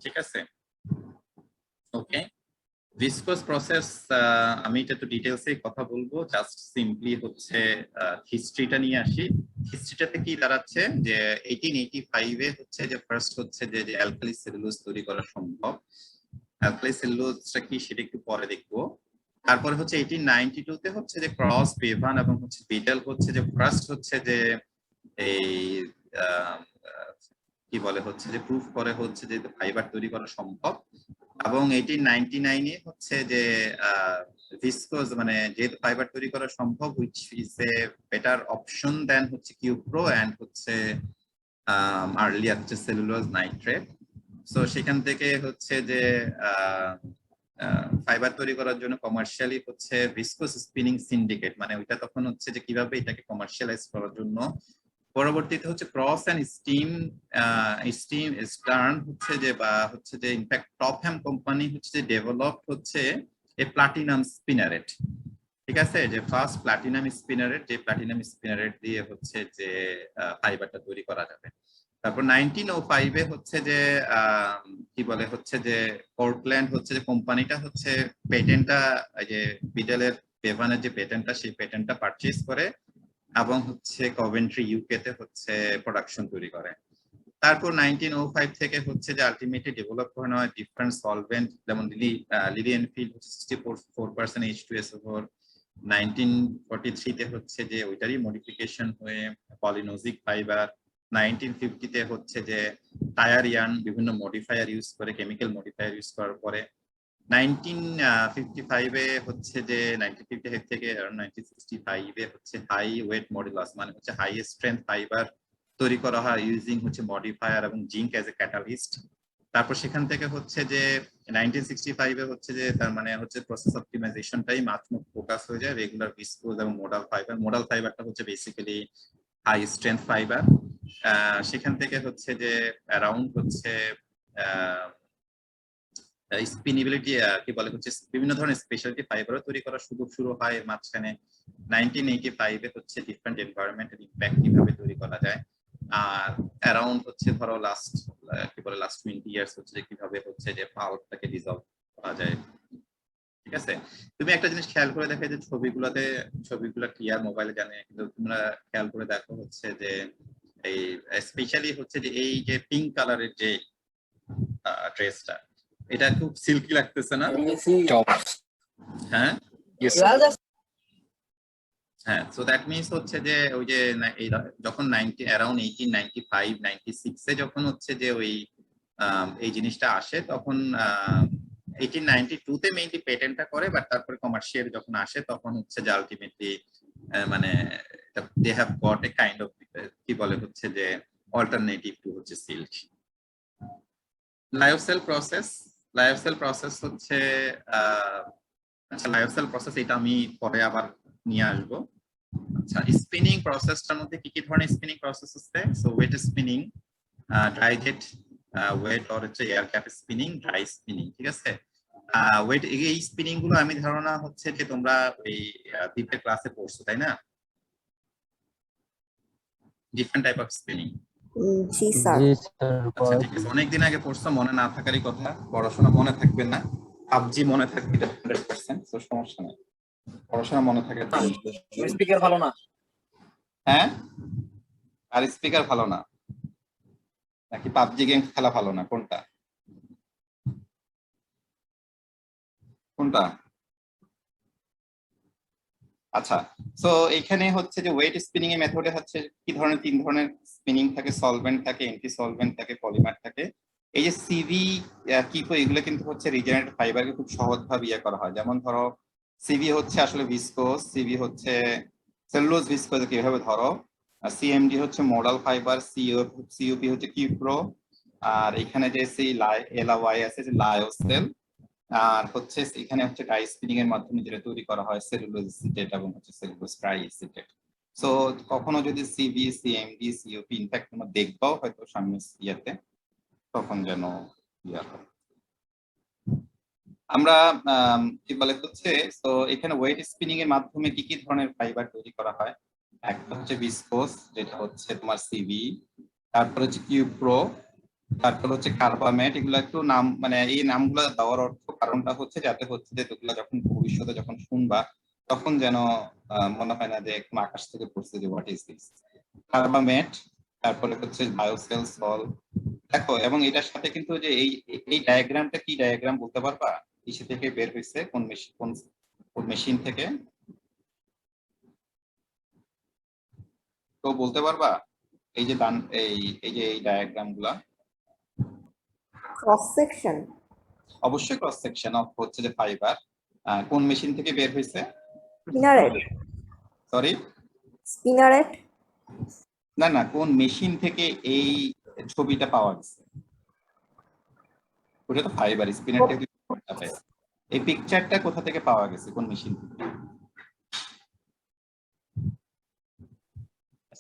ঠিক আছে, ওকে। ভিসকোস প্রসেস আমি এটা তো ডিটেইলসে কথা বলবো, জাস্ট সিম্পলি হচ্ছে হিস্ট্রিটা নিয়ে আসি। হিস্ট্রিটাতে কি দাঁড়াচ্ছে যে 1885 এ হচ্ছে যে ফার্স্ট হচ্ছে যে অ্যালকালি সেলুলোজ তৈরি করা সম্ভব। অ্যালকালি সেলুলোজটা কি সেটা একটু পরে দেখবো। তারপরে হচ্ছে 1892 তে হচ্ছে যে ক্রস, বেভান এবং হচ্ছে বিটেল হচ্ছে যে ফার্স্ট হচ্ছে যে এই কি বলে হচ্ছে যে প্রুফ করে হচ্ছে যে ফাইবার তৈরি করা সম্ভব। এবং 1899 এ হচ্ছে যে ভিসকোজ মানে যেহেতু ফাইবার তৈরি করা সম্ভব, which is a better option then হচ্ছে কিউপ্রো এন্ড হচ্ছে আর্লিয়ার হচ্ছে সেলুলোজ নাইট্রেট। সো সেখান থেকে হচ্ছে যে ফাইবার তৈরি করার জন্য কমার্শিয়ালি হচ্ছে ভিসকোস স্পিনিং সিন্ডিকেট, মানে ওইটা তখন হচ্ছে যে কিভাবে এটাকে কমার্শিয়ালাইজ করার জন্য পরবর্তীতে হচ্ছে ক্রস এন্ড স্টিম স্টার্ন হচ্ছে যে বা হচ্ছে যে ইনফ্যাক্ট টপহ্যাম কোম্পানি হচ্ছে যে ডেভেলপ হচ্ছে এ প্লাটিনাম স্পিনারেট। ঠিক আছে, যে ফার্স্ট প্লাটিনাম স্পিনারেট, যে প্লাটিনাম স্পিনারেট দিয়ে হচ্ছে যে ফাইবারটা তৈরি করা যাবে। তারপর 1905 এ হচ্ছে যে কি বলে হচ্ছে যে পোর্টল্যান্ড হচ্ছে যে কোম্পানিটা হচ্ছে পেটেন্টটা যে বিডেলের বেভানের যে পেটেন্টটা সেই পেটেন্টটা পারচেজ করে এবং হচ্ছে কভেন্ট্রি ইউকে তে হচ্ছে প্রোডাকশন তৈরি করে। তারপর 1905 থেকে হচ্ছে যে আলটিমেটলি ডেভেলপ করানো হয় ডিফারেন্ট সলভেন্ট, যেমন লিলি এনফিল্ড 64% H2SO4। 1943 তে হচ্ছে যে ওইটারই মডিফিকেশন হয়ে পলিনোজিক ফাইবার। 1950 তে হচ্ছে যে টায়ার ইয়ার্ন বিভিন্ন মডিফায়ার ইউজ করে, কেমিক্যাল মডিফায়ার ইউজ করার পরে 1955 এ হচ্ছে যে 1955 থেকে 1965 এ হচ্ছে হাই ওয়েট মডুলাস মানে হচ্ছে হাই স্ট্রেংথ ফাইবার তৈরি করা হয় ইউজিং হচ্ছে মডিফায়ার এবং জিঙ্ক অ্যাজ এ ক্যাটালিস্ট। তারপর সেখান থেকে হচ্ছে যে 1965 এ হচ্ছে যে তার মানে হচ্ছে প্রসেস অপটিমাইজেশনটাই মাত্র ফোকাস হয়ে যায় রেগুলার ভিসকোজ এবং মোডাল ফাইবার। মোডাল ফাইবারটা হচ্ছে বেসিক্যালি হাই স্ট্রেংথ ফাইবার। সেখান থেকে হচ্ছে যে অ্যারাউন্ড হচ্ছে স্পিনেবিলিটি কি বলে হচ্ছে বিভিন্ন ধরনের স্পেশালিটি ফাইবারও তৈরি করার সুযোগ শুরু হয় মাঝখানে। 1985 এ হচ্ছে ডিফারেন্ট এনভায়রনমেন্টাল ইমপ্যাক্ট কিভাবে তৈরি করা যায়। আর অ্যারাউন্ড হচ্ছে ধরো লাস্ট কি বলে লাস্ট 20 ইয়ার্স হচ্ছে কিভাবে হচ্ছে যে পাল্পটাকে ডিসলভ করা যায়। ঠিক আছে, তুমি একটা জিনিস খেয়াল করে দেখো যে ছবিগুলো ক্লিয়ার মোবাইলে জানে, কিন্তু তোমরা খেয়াল করে দেখো হচ্ছে যে এই স্পেশালি হচ্ছে যে এই যে পিঙ্ক কালারের যে ড্রেসটা, এটা খুব সিল্কি লাগতেছে না? হ্যাঁ হ্যাঁ, সো দ্যাট মিনস হচ্ছে যে ওই যে যখন অ্যারাউন্ড 1895 96 এ যখন হচ্ছে যে ওই এই জিনিসটা আসে তখন 1892 তে মেইনলি পেটেন্টটা করে, বাট তারপরে কমার্শিয়াল যখন আসে তখন হচ্ছে যে আলটিমেটলি মানে they have got a kind of কি বলে হচ্ছে যে অল্টারনেটিভ টু হচ্ছে সিল্ক। লাইফসেল প্রসেস হচ্ছে আচ্ছা লাইফসেল প্রসেস এটা আমি পরে আবার নিয়ে আসবো। আচ্ছা, স্পিনিং প্রসেসটার মধ্যে কি কি ধরনের স্পিনিং প্রসেস আছে? So wet spinning, dry jet wet আর হচ্ছে air gap spinning, dry spinning. ঠিক আছে, ওয়েট এই স্পিনিং গুলো আমি ধারণা হচ্ছে যে তোমরা এই দ্বীপের ক্লাসে পড়ছো তাই না? Different type of spinning. জি স্যার। আচ্ছা ঠিক আছে, অনেকদিন আগে পড়ছো, মনে না থাকারই কথা, পড়াশোনা মনে থাকবে না। পাবজি মনে থাকবে এটা 100%, তো সমস্যা নেই, পড়াশোনা মনে থাকে। স্পিকার ভালো না। হ্যাঁ, আর স্পিকার ভালো না নাকি পাবজি গেম খেলা ভালো না, কোনটা কোনটা? আচ্ছা, সো এখানে হচ্ছে যে ওয়েট স্পিনিং এর মেথডে হচ্ছে কি ধরনের, 3 ধরনের স্পিনিং থাকে, সলভেন্ট থাকে, এন্টি সলভেন্ট থাকে, পলিমার থাকে। এই যে সিভি কিপো এগুলো কিন্তু হচ্ছে রিজেনারেটেড ফাইবারকে খুব সহজভাবে ইয়ে করা হয়। যেমন ধরো সিভি হচ্ছে আসলে ভিসকোস, সিভি হচ্ছে সেলুলোজ ভিসকোস কিভাবে ধরো, সিএমডি হচ্ছে মোডাল ফাইবার, সিওপি হচ্ছে কিপ্রো, আর এখানে যে সি এলওয়াই আছে যে লায়োসেল, আর হচ্ছে এখানে হচ্ছে ডাই স্পিনিং এর মাধ্যমে যেটা তৈরি করা হয় সেলুলোজ এসিটেট এবং হচ্ছে সেলুলোজ ট্রাই এসিটেট। সো কখনো যদি সিভি, সিএমডি, সিওপি ইনফ্যাক্ট তোমরা দেখবাও হয়তো সামনে ইয়াতে, তখন যেন ইয়া হয়। আমরা কি বলে হচ্ছে, তো এখানে ওয়েট স্পিনিং এর মাধ্যমে কি কি ধরনের ফাইবার তৈরি করা হয়? একটা হচ্ছে ভিসকোস, যেটা হচ্ছে তোমার সিভি, তারপর হচ্ছে কিউপ্রো, তারপর হচ্ছে কার্বামেট। এগুলো একটু নাম, মানে এই নামগুলো দেওয়ার অর্থ কারণটা হচ্ছে যাতে হচ্ছে যে এগুলো যখন ভবিষ্যতে যখন শুনবা তখন যেন মনে হয় না যে একদম আকাশ থেকে পড়ছে যে হোয়াট ইজ দিস। কার্বামেট, তারপরে হচ্ছে বায়োসেল সল। দেখো, এবং এটার সাথে কিন্তু যে এই ডায়াগ্রামটা কি ডায়াগ্রাম বলতে পারবা? ইসে থেকে বের হয়েছে কোন মেশিন, কোন মেশিন থেকে তো বলতে পারবা? এই যে এই ডায়াগ্রাম গুলা ক্রস সেকশন। অবশ্যই ক্রস সেকশন অফ হচ্ছে যে ফাইবার কোন মেশিন থেকে বের হয়েছে? স্পিনারেট। সরি, স্পিনারেট। না না, কোন মেশিন থেকে এই ছবিটা পাওয়া গেছে? ওটা তো ফাইবার, স্পিনার থেকে এই পিকচারটা কোথা থেকে পাওয়া গেছে, কোন মেশিন থেকে?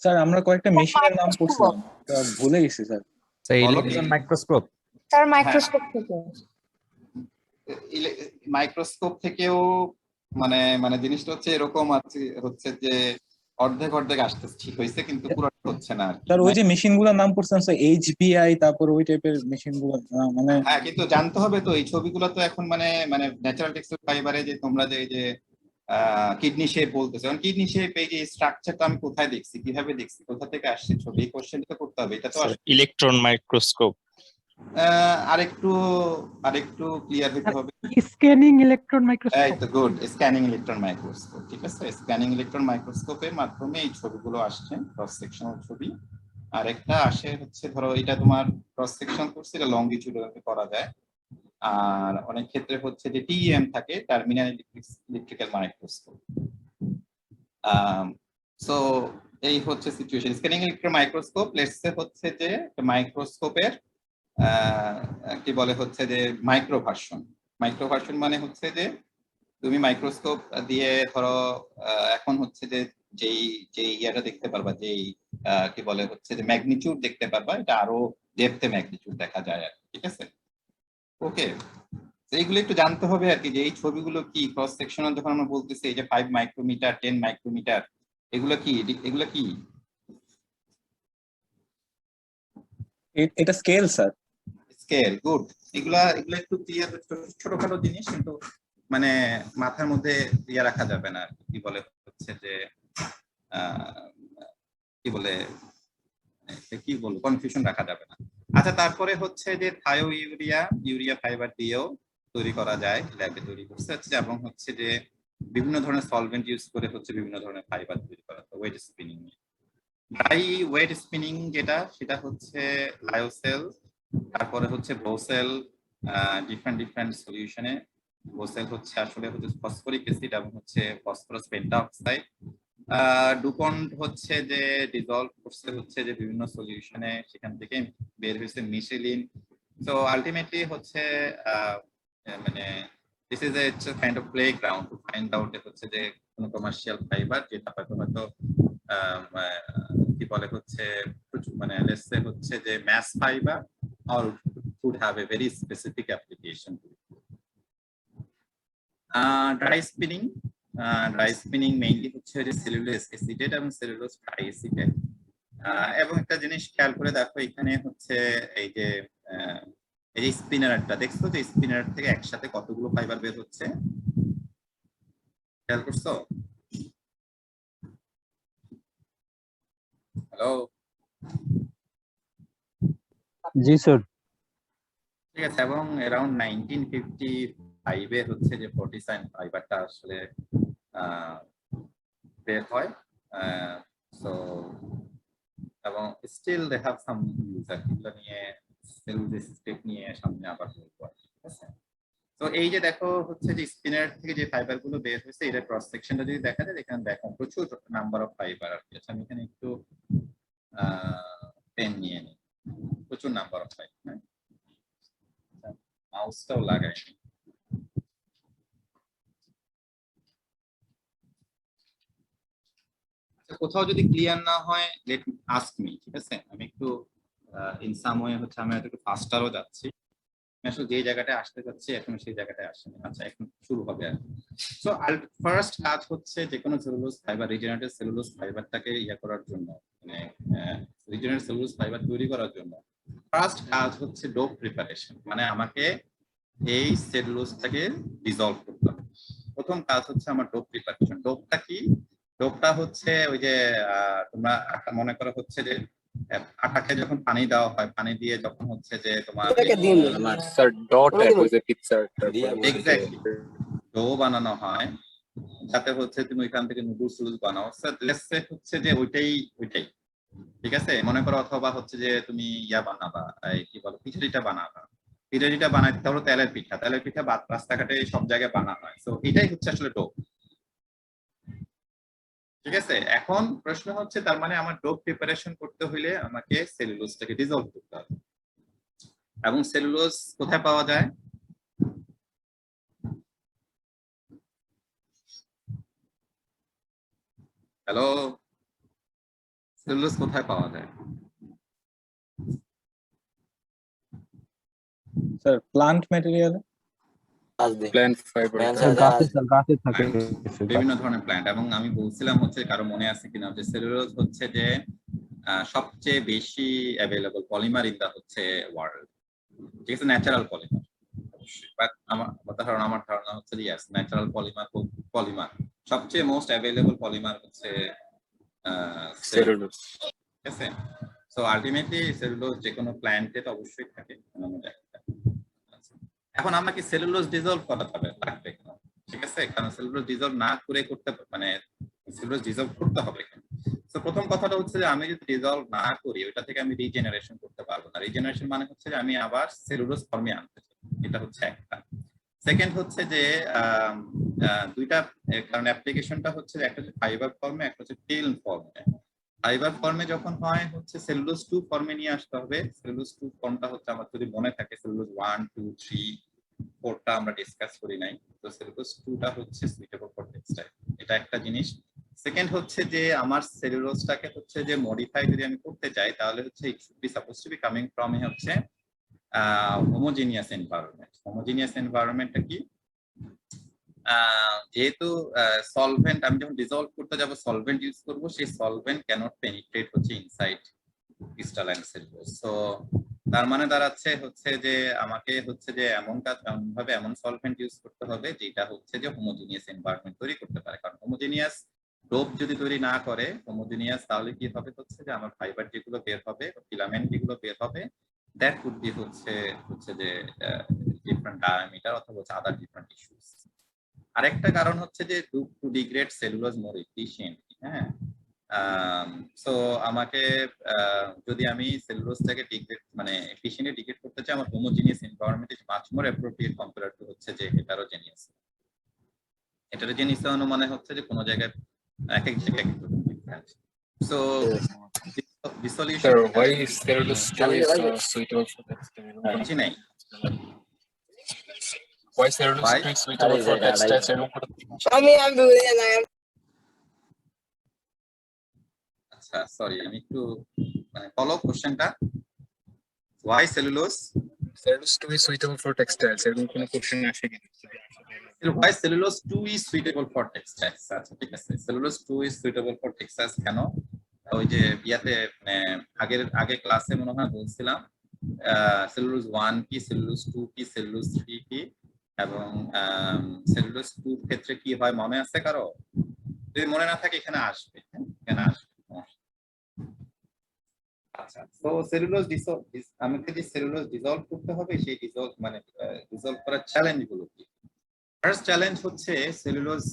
স্যার আমরা কয়েকটা মেশিনের নাম পড়ছিলাম, ভুলে গেছি sir. Electron microscope. Sir microscope থেকে। মাইক্রোস্কোপ থেকেও মানে মানে জিনিসটা হচ্ছে এরকম আছে, হচ্ছে যে অর্ধেক অর্ধেক আসতেছে, ঠিক হয়েছে, কিন্তু পুরোটা হচ্ছে না আর কি। স্যার ওই যে মেশিনগুলোর নাম পড়ছিলাম স্যার, এইচবিআই, তারপর ওই টাইপের মেশিনগুলো মানে। হ্যাঁ, কিন্তু জানতে হবে তো এই ছবিগুলো তো এখন মানে মানে ন্যাচারাল টেক্সচার ফাইবারে যে তোমরা যে কিডনি শেপ বলতেছো, কিডনি শেপ এই যে স্ট্রাকচারটা আমি কোথায় দেখছি, কিভাবে দেখছি, কোথা থেকে আসছে ছবি, এই কোশ্চেনটা তো করতে হবে। এটা তো ইলেকট্রন মাইক্রোস্কোপ। আরেকটু আরেকটু ক্লিয়ার হতে হবে। স্ক্যানিং ইলেকট্রন এই মাইক্রোস্কোপ। তো গুড, স্ক্যানিং ইলেকট্রন মাইক্রোস্কোপ, ঠিক আছে। স্ক্যানিং ইলেকট্রন মাইক্রোস্কোপের মাধ্যমে এই ছবিগুলো আসছে, ক্রস সেকশনাল ছবি। আর একটা আসে হচ্ছে ধরো এটা তোমার ক্রস সেকশন করছে, এটা লংগিটিউডাল করা যায়। আর অনেক ক্ষেত্রে হচ্ছে যে টিএম থাকে, টার্মিনাল ইলেকট্রিক্যাল মাইক্রোস্কোপ। সো এই হচ্ছে situation. Scanning electron microscope let's say হচ্ছে যে মাইক্রোস্কোপের কি বলে হচ্ছে যে মাইক্রোভার্সন। মাইক্রোভার্সন মানে হচ্ছে যে তুমি মাইক্রোস্কোপ দিয়ে ধরো এখন হচ্ছে যে যেই যেই ইয়াটা দেখতে পারবা, যেই কি বলে হচ্ছে যে ম্যাগনিটিউড দেখতে পারবা, এটা আরো ডেপথে ম্যাগনিটিউড দেখা যায় আর, ঠিক আছে। ওকে, এইগুলো একটু জানতে হবে আর কি, যে এই ছবিগুলো কি ক্রস সেকশনাল যখন আমরা বলতেছি, এই যে 5 মাইক্রোমিটার 10 মাইক্রোমিটার, এগুলো কি, এগুলো কি? এটা স্কেল স্যার। Scale, good. এগুলা এগুলো একটু ক্লিয়ার, ছোটখাটো জিনিস, কিন্তু মানে মাথার মধ্যে ইয়ে রাখা যাবে না, কি বলে হচ্ছে যে কি বলে কি বলবো, কনফিউশন রাখা যাবে না। আচ্ছা, তারপরে হচ্ছে যে থায়ো ইউরিয়া ফাইবার দিয়েও তৈরি করা যায়, ল্যাবে তৈরি করছে হচ্ছে, এবং হচ্ছে যে বিভিন্ন ধরনের সলভেন্ট ইউজ করে হচ্ছে বিভিন্ন ধরনের ফাইবার তৈরি করা, wet spinning. Dry wet spinning যেটা, সেটা হচ্ছে লায়োসেল, তারপরে হচ্ছে বোসেল, ডিফারেন্ট সলিউশনে। বোসেল হচ্ছে আসলে হচ্ছে ফসফরিক অ্যাসিড এবং হচ্ছে ফসফরাস পেন্টাঅক্সাইড। ডুপন্ট হচ্ছে যে ডিজলভ করছে হচ্ছে যে বিভিন্ন সলিউশনে, সেখান থেকে বের হয়েছে মিশেলিন। সো আলটিমেটলি হচ্ছে মানে this is a kind of play ground to find out হচ্ছে যে কোনো কমার্শিয়াল ফাইবার যেটা হয়তো কি বলে হচ্ছে মানে লেটস সে হচ্ছে যে mass fibre or could have a very specific application. Dry spinning mainly হচ্ছে যে সেলুলোজ এসিটেট এবং সেলুলোজ ট্রাইএসিটেট। এবং একটা জিনিস খেয়াল করে দেখো, এখানে হচ্ছে এই যে এই যে স্পিনারটা দেখছো, যে স্পিনার থেকে একসাথে কতগুলো ফাইবার বের হচ্ছে, খেয়াল করছো? হ্যালো, জি স্যার। ঠিক আছে। এবং অ্যারাউন্ড 1955 এ হচ্ছে যে ফর্টিসাইন ফাইবারটা আসলে বের হয়। সো এবং still they have some user, এগুলো নিয়ে সেলুলোসিস নিয়ে সামনে আবার বলবো, ঠিক আছে? তো এই যে দেখো হচ্ছে যে স্পিনার থেকে যে ফাইবার গুলো বের হয়েছে, এটা ক্রস সেকশনটা যদি দেখা যায়, এখানে দেখো প্রচুর নাম্বার অফ ফাইবার আর কি। আমি এখানে একটু পেন নিয়ে নিই, প্রচুর নাম্বার অফ ফাইবার। মাউসটাও লাগাই। কোথাও যদি ক্লিয়ার না হয় লেট আস্ক মি, ঠিক আছে? আমি একটু ইন সাম ওয়ে হচ্ছে আমি একটু ফাস্টারও যাচ্ছি, আসলে যে জায়গাটায় আসতে যাচ্ছি এখন সেই জায়গাটায় আসেনি। আচ্ছা, এখন শুরু হবে আর সো ফার্স্ট কাজ হচ্ছে যে কোনো সেলুলোজ ফাইবার, রিজেনারেটেড সেলুলোজ ফাইবারটাকে ইয়া করার জন্য, মানে রিজেনারেটেড সেলুলোজ ফাইবার তৈরি করার জন্য ফার্স্ট কাজ হচ্ছে ডোপ প্রিপারেশন। মানে আমাকে এই সেলুলোজটাকে ডিসলভ করতে হবে। প্রথম কাজ হচ্ছে আমার ডোপ প্রিপারেশন। ডোপটা কি? ডোপটা হচ্ছে ওই যে তোমরা মনে করো হচ্ছে যে আটাকে যখন পানি দেওয়া হয়, পানি দিয়ে যখন হচ্ছে যে তোমার এক্স্যাক্টলি ডো বানানো হয়, যাতে হচ্ছে তুমি ওইখান থেকে নুডলস বানাও, লেটস সে হচ্ছে যে ওইটাই, ঠিক আছে? মনে করো অথবা হচ্ছে যে তুমি ইয়া বানাবা, এই কি বলো, খিচুড়িটা বানাবা। খিচুড়িটা বানাইতে হলো তেলের পিঠা, তেলের পিঠা রাস্তাঘাটে সব জায়গায় বানানো হয়। তো এটাই হচ্ছে আসলে ডো, ঠিক আছে? এখন প্রশ্ন হচ্ছে, তার মানে আমার ডোপ প্রিপারেশন করতে হইলে আমাকে সেলুলোজটাকে ডিসলভ করতে হবে। এবং সেলুলোজ কোথায় পাওয়া যায়? হ্যালো, সেলুলোজ কোথায় পাওয়া যায়? স্যার প্লান্ট ম্যাটেরিয়াল, গাছে থাকে বিভিন্ন ধরনের প্ল্যান্ট। এবং আমি বলছিলাম হচ্ছে, কারো মনে আছে কিনা, যে সেলুলোজ হচ্ছে যে সবচেয়ে বেশি অ্যাভেলেবল পলিমার ইন দা হচ্ছে ওয়ার্ল্ড, ঠিক আছে? ন্যাচারাল পলিমার, বাট আমার ধারণা হচ্ছে যে ইয়েস, ন্যাচারাল পলিমার সবচেয়ে মোস্ট অ্যাভেলেবল পলিমার হচ্ছে সেলুলোজ, ঠিক আছে? সো আলটিমেটলি সেলুলোজ যে কোনো প্ল্যান্টে তো অবশ্যই থাকে। এখন আমাকে সেলুলোজ ডিসলভ করাতে হবে, লাগবে, ঠিক আছে? কারণ সেলুলোজ ডিসলভ না করে করতে, মানে সেলুলোজ ডিসলভ করতে হবে। তো প্রথম কথাটা হচ্ছে যে আমি যদি ডিসলভ না করি, ওইটা থেকে আমি রিজেনারেশন করতে পারবো না। রিজেনারেশন মানে হচ্ছে যে আমি আবার সেলুলোজ ফর্মে আনতে চাই, এটা হচ্ছে একটা। সেকেন্ড হচ্ছে যে দুইটা, কারণ অ্যাপ্লিকেশনটা হচ্ছে একটা হচ্ছে ফাইবার ফর্মে, একটা হচ্ছে ফিল্ম ফর্মে। ফাইবার ফর্মে যখন হয় হচ্ছে সেলুলোজ 2 ফর্মে নিয়ে আসতে হবে। সেলুলোজ 2 ফর্মটা হচ্ছে আমার যদি মনে থাকে, সেলুলোজ 1, 2, 3, 4টা আমরা ডিসকাস করি নাই। তো সেলুলোজ 2টা হচ্ছে সুইটেবল ফর টেক্সটাইল, এটা একটা জিনিস। সেকেন্ড হচ্ছে যে আমার সেলুলোজটাকে হচ্ছে যে মডিফাই যদি আমি করতে চাই, তাহলে হচ্ছে it should be suppose two be coming from হচ্ছে হোমোজিনিয়াস এনভায়রনমেন্ট। হোমোজিনিয়াস এনভায়রনমেন্টটা কি? যেহেতু সলভেন্ট, আমি যখন ডিসলভ করতে যাব সলভেন্ট ইউজ করব, সেই সলভেন্ট ক্যানট পেনিট্রেট হচ্ছে ইনসাইড ক্রিস্টালাইন সেলুলোজ। সো তার মানে দাঁড়াচ্ছে হচ্ছে যে আমাকে হচ্ছে যে এমন সলভেন্ট ইউজ করতে হবে যেটা হচ্ছে যে হোমোজিনিয়াস এনভায়রনমেন্ট তৈরি করতে পারে। কারণ হোমোজিনিয়াস ডোপ যদি তৈরি না করে হোমোজিনিয়াস, তাহলে কি হবে হচ্ছে যে আমার ফাইবার যেগুলো বের হবে, ফিলামেন্ট যেগুলো বের হবে, দ্যাট কুড বি হচ্ছে যে ডিফারেন্ট ডায়ামিটার অথবা আদার ডিফারেন্ট ইস্যুস। আরেকটা কারণ হচ্ছে যে টু ডিগ্রেড সেলুলোজ মোর এফিশিয়েন্টলি। হ্যাঁ, সো আমাকে যদি আমি সেলুলোজটাকে ডিগ্রেড, মানে এফিশিয়েন্টলি ডিগ্রেড করতে চাই, আমার homogeneous environment is much more appropriate compare to হচ্ছে যে হেটারোজেনিয়াস। হেটারোজেনিয়াস মানে হচ্ছে যে কোনো জায়গায় এক এক জায়গায় এক রকম different. So the solution, Sir, why is cellulose 2 is suitable for textile? বুঝছি নাই। Why cellulose 2 is suitable for textiles? আচ্ছা, সরি, আমি একটু মানে ফলো কোশ্চেনটা, why cellulose? Cellulose 2 is suitable for textiles. এরকম কোনো কোশ্চেন আসে কিনা? Why cellulose 2 is suitable for textiles? আচ্ছা, ঠিক আছে, cellulose 2 is suitable for textiles কেন? ওই যে ইয়াতে মানে আগে ক্লাসে মনে হয় বলছিলাম সেলুলোজ 1 কি, সেলুলোজ 2 কি, সেলুলোজ 3 কি, এবং সেলুলোজ 2 এর ক্ষেত্রে কি হয় মনে আছে কারো? যদি মনে না থাকে এখানে আসবে, হ্যাঁ এখানে আসবে। আচ্ছা, তো সেলুলোজ আমাকে যে সেলুলোজ ডিসলভ করতে হবে সেই ডিসলভ করার চ্যালেঞ্জ গুলো কি? ফার্স্ট চ্যালেঞ্জ হচ্ছে সেলুলোজ,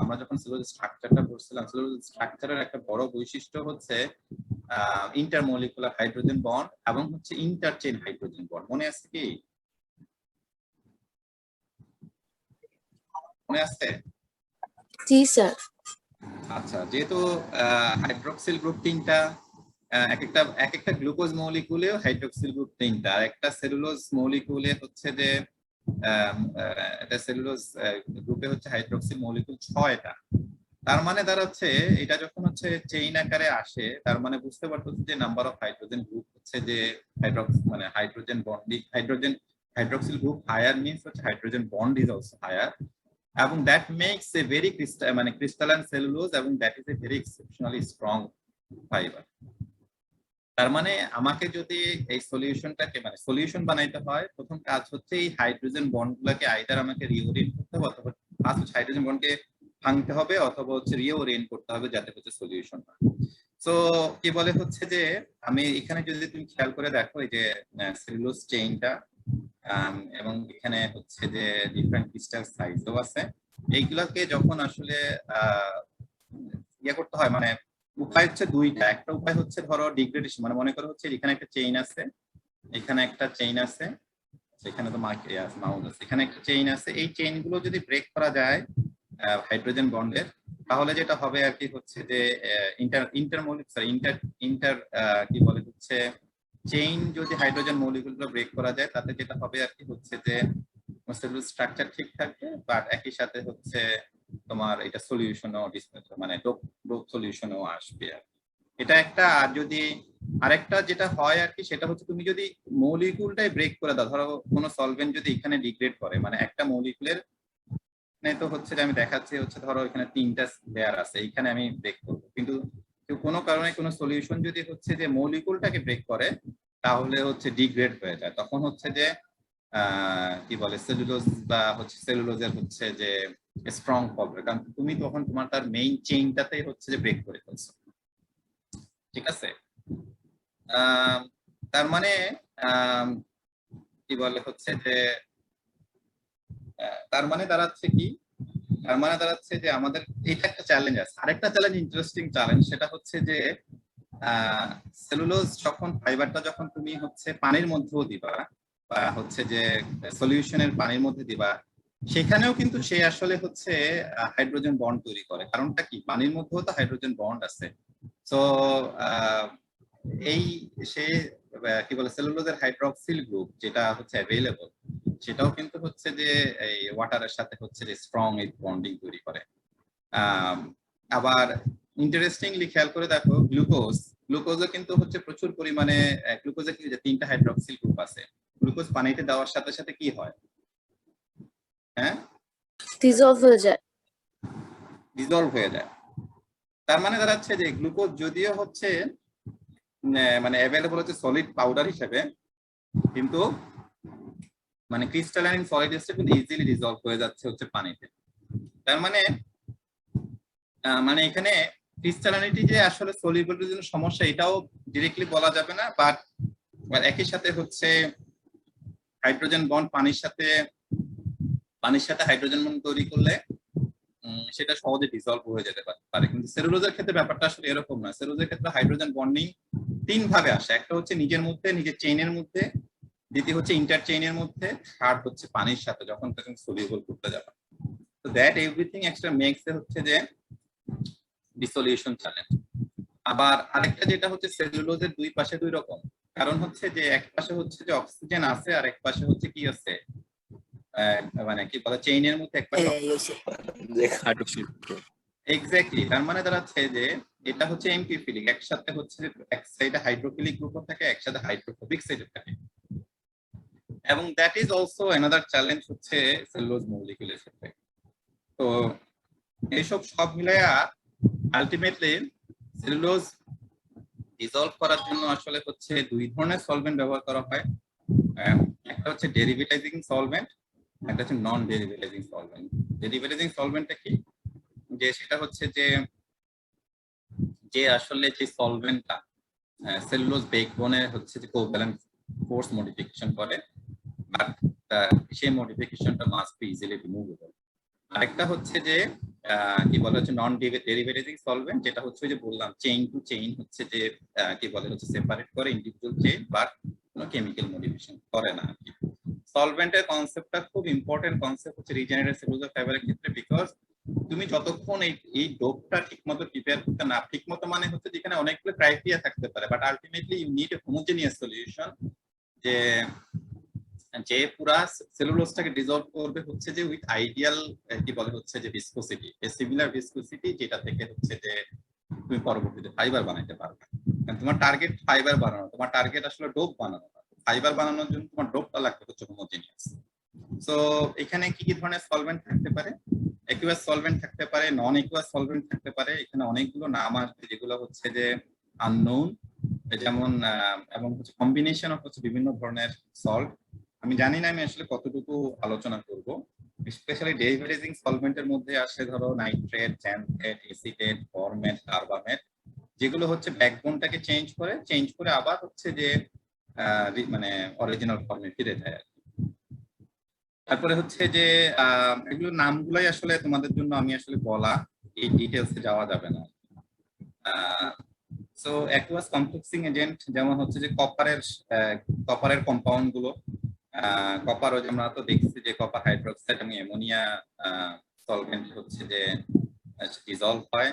আমরা যখন সেলুলোজ স্ট্রাকচারটা পড়ছিলাম, সেলুলোজ স্ট্রাকচারের একটা বড় বৈশিষ্ট্য হচ্ছে ইন্টারমলিকুলার হাইড্রোজেন বন্ড এবং হচ্ছে ইন্টারচেইন হাইড্রোজেন বন্ড। মনে আছে কি? মনে আছে? জি স্যার। আচ্ছা, যেহেতু হাইড্রক্সিল গ্রুপ 3টা, এক একটা গ্লুকোজ মলিকুলেও হাইড্রক্সিল গ্রুপ 3টা, আর একটা সেলুলোজ মলিকুলে হচ্ছে যে এটা সেলুলোজ গ্রুপে হচ্ছে হাইড্রক্সিল মলিকুল 6টা। তার মানে দাঁড়াচ্ছে এটা যখন হচ্ছে চেইন আকারে আসে, তার মানে বুঝতে পারতেছে যে নাম্বার অফ হাইড্রোজেন গ্রুপ হচ্ছে যে hydrogen bonding hydroxyl group higher means হচ্ছে hydrogen bond is also higher, এবং that makes a very crystalline cellulose, এবং that is a very exceptionally strong fibre. তার মানে আমাকে যদি এই সলিউশনটাকে সলিউশন বানাইতে হয়, প্রথম কাজ হচ্ছে এই হাইড্রোজেন বন্ডগুলোকে আইদার আমাকে রিওরিয়েন্ট করতে হবে, অথবা ফার্স্ট হাইড্রোজেন বন্ডকে ভাঙতে হবে, অথবা হচ্ছে রিওরিয়েন্ট করতে হবে যাতে হচ্ছে সলিউশন হয়। সো কি বলে হচ্ছে যে আমি এখানে যদি তুমি খেয়াল করে দেখো এই যে সেলুলোজ চেইনটা, এবং এখানে হচ্ছে যে ডিফারেন্ট ক্রিস্টাল সাইজও আছে, এইগুলোকে যখন আসলে ইয়ে করতে হয়, উপায় হচ্ছে দুইটা। একটা উপায় হচ্ছে ধরো ডিগ্রেডেশন, মনে করো হচ্ছে এখানে একটা চেইন আছে, এখানে একটা চেইন আছে, এখানে তো মাউস আছে, এখানে একটা চেইন আছে। এই চেইন গুলো যদি ব্রেক করা যায় হাইড্রোজেন বন্ডের, তাহলে যেটা হবে আর কি হচ্ছে যে কি বলে হচ্ছে চেইন যদি হাইড্রোজেন মলিকুলগুলো ব্রেক করা যায়, তাতে যেটা হবে আর কি হচ্ছে যে সেলুলোজ স্ট্রাকচার ঠিক থাকবে, বাট একই সাথে হচ্ছে তোমার এটা সলিউশনও ডোপ সলিউশনও আসবে আর কি। এটা একটা। আর যদি আরেকটা যেটা হয় আর কি, সেটা হচ্ছে তুমি যদি মলিকুলটাই ব্রেক করে দাও, ধরো কোনো সলভেন্ট যদি এখানে ডিগ্রেড করে, একটা মলিকুলের তো হচ্ছে যে আমি দেখাচ্ছি হচ্ছে ধরো এখানে 3টা লেয়ার আছে, এখানে আমি ব্রেক করবো, কিন্তু কোনো কারণে কোনো সলিউশন যদি হচ্ছে যে মলিকুলটাকে ব্রেক করে, তাহলে হচ্ছে ডিগ্রেড হয়ে যায়, তখন হচ্ছে যে কি বলে সেলুলোজ বা হচ্ছে সেলুলোজের হচ্ছে যে স্ট্রং হবে, কারণ তুমি তখন তোমার তার মেইন চেইনটাতেই হচ্ছে যে ব্রেক করে ফেলছো। ঠিক আছে? তার মানে কি বলে হচ্ছে যে তার মানে দাঁড়াচ্ছে কি, তার মানে দাঁড়াচ্ছে যে আমাদের এটা একটা চ্যালেঞ্জ আছে। আরেকটা চ্যালেঞ্জ, ইন্টারেস্টিং চ্যালেঞ্জ, সেটা হচ্ছে যে সেলুলোজ ফাইবারটা যখন তুমি হচ্ছে পানির মধ্যেও দিবা, বা হচ্ছে যে সলিউশনের পানির মধ্যে দিবা, সেখানেও কিন্তু সে আসলে হচ্ছে হাইড্রোজেন বন্ড তৈরি করে। কারণটা কি, পানির মধ্যেও তো হাইড্রোজেন বন্ড আছে। সো এই সে কি বলে সেলুলোজের হাইড্রক্সিল গ্রুপ যেটা হচ্ছে অ্যাভেলেবল, সেটাও কিন্তু হচ্ছে যে এই ওয়াটারের সাথে হচ্ছে যে স্ট্রং এই বন্ডিং তৈরি করে। আবার ইন্টারেস্টিংলি খেয়াল করে দেখো গ্লুকোজও কিন্তু হচ্ছে প্রচুর পরিমাণে, গ্লুকোজে কি যে 3টা হাইড্রক্সিল গ্রুপ আছে, গ্লুকোজ পানিতে দেওয়ার সাথে সাথে কি হয়? হ্যাঁ, ডিসলভ হয়ে যায়। ডিসলভ হয়ে যায়। তার মানে দাঁড়াচ্ছে যে গ্লুকোজ যদিও হচ্ছে অ্যাভেলেবল হচ্ছে সলিড পাউডার হিসেবে, কিন্তু ক্রিস্টালাইন সলিড স্টেট কিন্তু ইজিলি ডিসলভ হয়ে যাচ্ছে হচ্ছে পানিতে। তার মানে এখানে ক্রিস্টালাইনিটি যে আসলে সলিউবিলিটির জন্য সমস্যা, এটাও ডিরেক্টলি বলা যাবে না, বাট একই সাথে হচ্ছে হাইড্রোজেন বন্ড পানির সাথে হাইড্রোজেন বন্ড তৈরি করলে সেটা সহজে ডিসলভ হয়ে যেতে পারে। কিন্তু সেলুলোজের ক্ষেত্রে ব্যাপারটা আসলে এরকম না। সেলুলোজের ক্ষেত্রে হাইড্রোজেন বন্ডিং 3 ভাবে আসে। একটা হচ্ছে নিজের মধ্যে, নিজের চেইনের মধ্যে, দ্বিতীয় হচ্ছে ইন্টারচেইনের মধ্যে, থার্ড হচ্ছে পানির সাথে যখন তখন সলিউবল করতে যাবে। তো দ্যাট এভরিথিং এক্সট্রা মেক্স হচ্ছে যে ডিসলিউশন চ্যালেঞ্জ। আবার আরেকটা যেটা হচ্ছে সেলুলোজের দুই পাশে দুই রকম, কারণ হচ্ছে যে এক পাশে হচ্ছে যে অক্সিজেন আছে, আর এক পাশে হচ্ছে কি আছে কি বলে চেইনের মধ্যে এক পাশে এক্স্যাক্টলি। তার মানে দাঁড়াচ্ছে যে এটা হচ্ছে এমপিফিলিক, একসাথে হচ্ছে এক সাইডে হাইড্রোফিলিক গ্রুপও থাকে, একসাথে হাইড্রোফোবিক সাইডও থাকে, এবং that is also another challenge হচ্ছে সেলুলোজ মলিকুলের ক্ষেত্রে। তো এইসব সব মিলায়া আলটিমেটলি সেলুলোজ ডিজলভ করার জন্য আসলে হচ্ছে দুই ধরনের সলভেন্ট ব্যবহার করা হয়। একটা হচ্ছে ডেরিভেটাইজিং সলভেন্ট, একটা হচ্ছে নন ডেরিভেটাইজিং সলভেন্ট। ডেরিভেটাইজিং সলভেন্টটা কি, যে সেটা হচ্ছে যে আসলে যে সলভেন্টটা সেলুলোজ বেকবোনে হচ্ছে যে কোভ্যালেন্ট ফোর্স মডিফিকেশন করে, বাট সেই মডিফিকেশনটা মাস্ট বি ইজিলি রিমুভেবল। আরেকটা হচ্ছে যে কি বলে হচ্ছে নন ডেরিভেটিভ সলভেন্ট, যেটা হচ্ছে যে বললাম চেইন টু চেইন হচ্ছে যে কি বলে হচ্ছে সেপারেট করে ইন্ডিভিজুয়াল চেইন, বাট কোনো কেমিক্যাল মডিফিকেশন করে না আর কি। সলভেন্টের কনসেপ্টটা খুব ইম্পর্টেন্ট কনসেপ্ট হচ্ছে রিজেনারেটিভ সেলুলোজ ফাইবারের ক্ষেত্রে, বিকজ তুমি যতক্ষণ এই ডোপটা ঠিকমতো প্রিপেয়ার করতে না, ঠিকমতো মানে হচ্ছে যেখানে অনেকগুলো ক্রাইটেরিয়া থাকতে পারে, but ultimately you need a homogeneous solution, যে পুরা সেলুলোজটাকে ডিজলভ করবে হচ্ছে যে উইথ আইডিয়াল কি বলে হচ্ছে যে ভিসকোসিটি, এ সিমিলার ভিসকোসিটি, যেটা থেকে হচ্ছে যে তুমি পরবর্তীতে ফাইবার বানাইতে পারবে। তোমার টার্গেট ফাইবার বানানো, তোমার টার্গেট আসলে ডোপ বানানো। ফাইবার বানানোর জন্য তোমার ডোপটা লাগবে হচ্ছে হোমোজেনিয়াস। সো এখানে কি কি ধরনের সলভেন্ট থাকতে পারে? একুয়াস সলভেন্ট থাকতে পারে, নন একুয়াস সলভেন্ট থাকতে পারে। এখানে অনেকগুলো নাম আসবে যেগুলো হচ্ছে যে আননোন, যেমন এবং হচ্ছে কম্বিনেশন অফ হচ্ছে বিভিন্ন ধরনের সল্ট। আমি জানি না আমি আসলে কতটুকু আলোচনা করব। স্পেশালি ডেরিভেটিভিং সলভেন্টের মধ্যে আসে ধরো নাইট্রেট, জ্যানথেট, এসিটেট, ফরমেট, কার্বামেট, যেগুলো হচ্ছে ব্যাকবোনটাকে চেঞ্জ করে আবার হচ্ছে যে মানে অরিজিনাল ফর্মে ফিরে যায়। তারপরে হচ্ছে যে এগুলোর নামগুলোই আসলে তোমাদের জন্য আমি আসলে বলা, এই ডিটেলসে যাওয়া যাবে না। সো অ্যাকুয়াস কমপ্লেক্সিং এজেন্ট যেমন হচ্ছে যে কপারের কম্পাউন্ড গুলো, কপারও আমরা তো দেখছি যে কপার হাইড্রোক্সাইড এবং অ্যামোনিয়া সলভেন্ট হচ্ছে যে ডিজলভ হয়।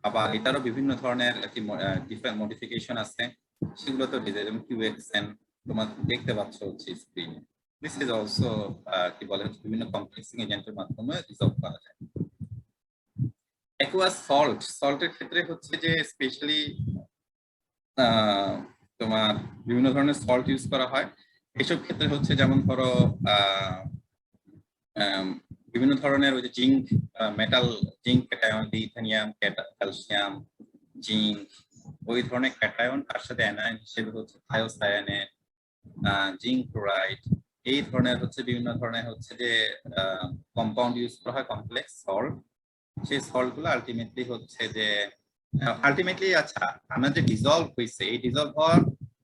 আবার এটারও বিভিন্ন ধরনের ডিফারেন্ট মডিফিকেশন আছে, সেগুলো তো যেমন কিউএক্সএন তোমরা দেখতে পাচ্ছ হচ্ছে স্ক্রিনে। দিস ইজ অলসো কি বলে হচ্ছে বিভিন্ন কমপ্লেক্সিং এজেন্টের মাধ্যমে ডিজলভ করা যায়। অ্যাকুয়াস সল্টের ক্ষেত্রে হচ্ছে যে স্পেশালি তোমার বিভিন্ন ধরনের সল্ট ইউজ করা হয়। এইসব ক্ষেত্রে হচ্ছে যেমন ধরো বিভিন্ন ধরনের ওই যে zinc metal, zinc cation, lithium, calcium, zinc, ওই ধরনের ক্যাটায়ন, তার সাথে অ্যানায়ন হিসেবে হচ্ছে থায়োসায়ানেট, জিঙ্ক ক্লোরাইড, এই ধরনের হচ্ছে বিভিন্ন ধরনের হচ্ছে যে কম্পাউন্ড ইউজ করা হয়, কমপ্লেক্স সল্ট। সেই সল্ট গুলো আলটিমেটলি হচ্ছে যে আচ্ছা আমরা যে ডিজলভ হয়েছে, এই ডিজলভ হওয়ার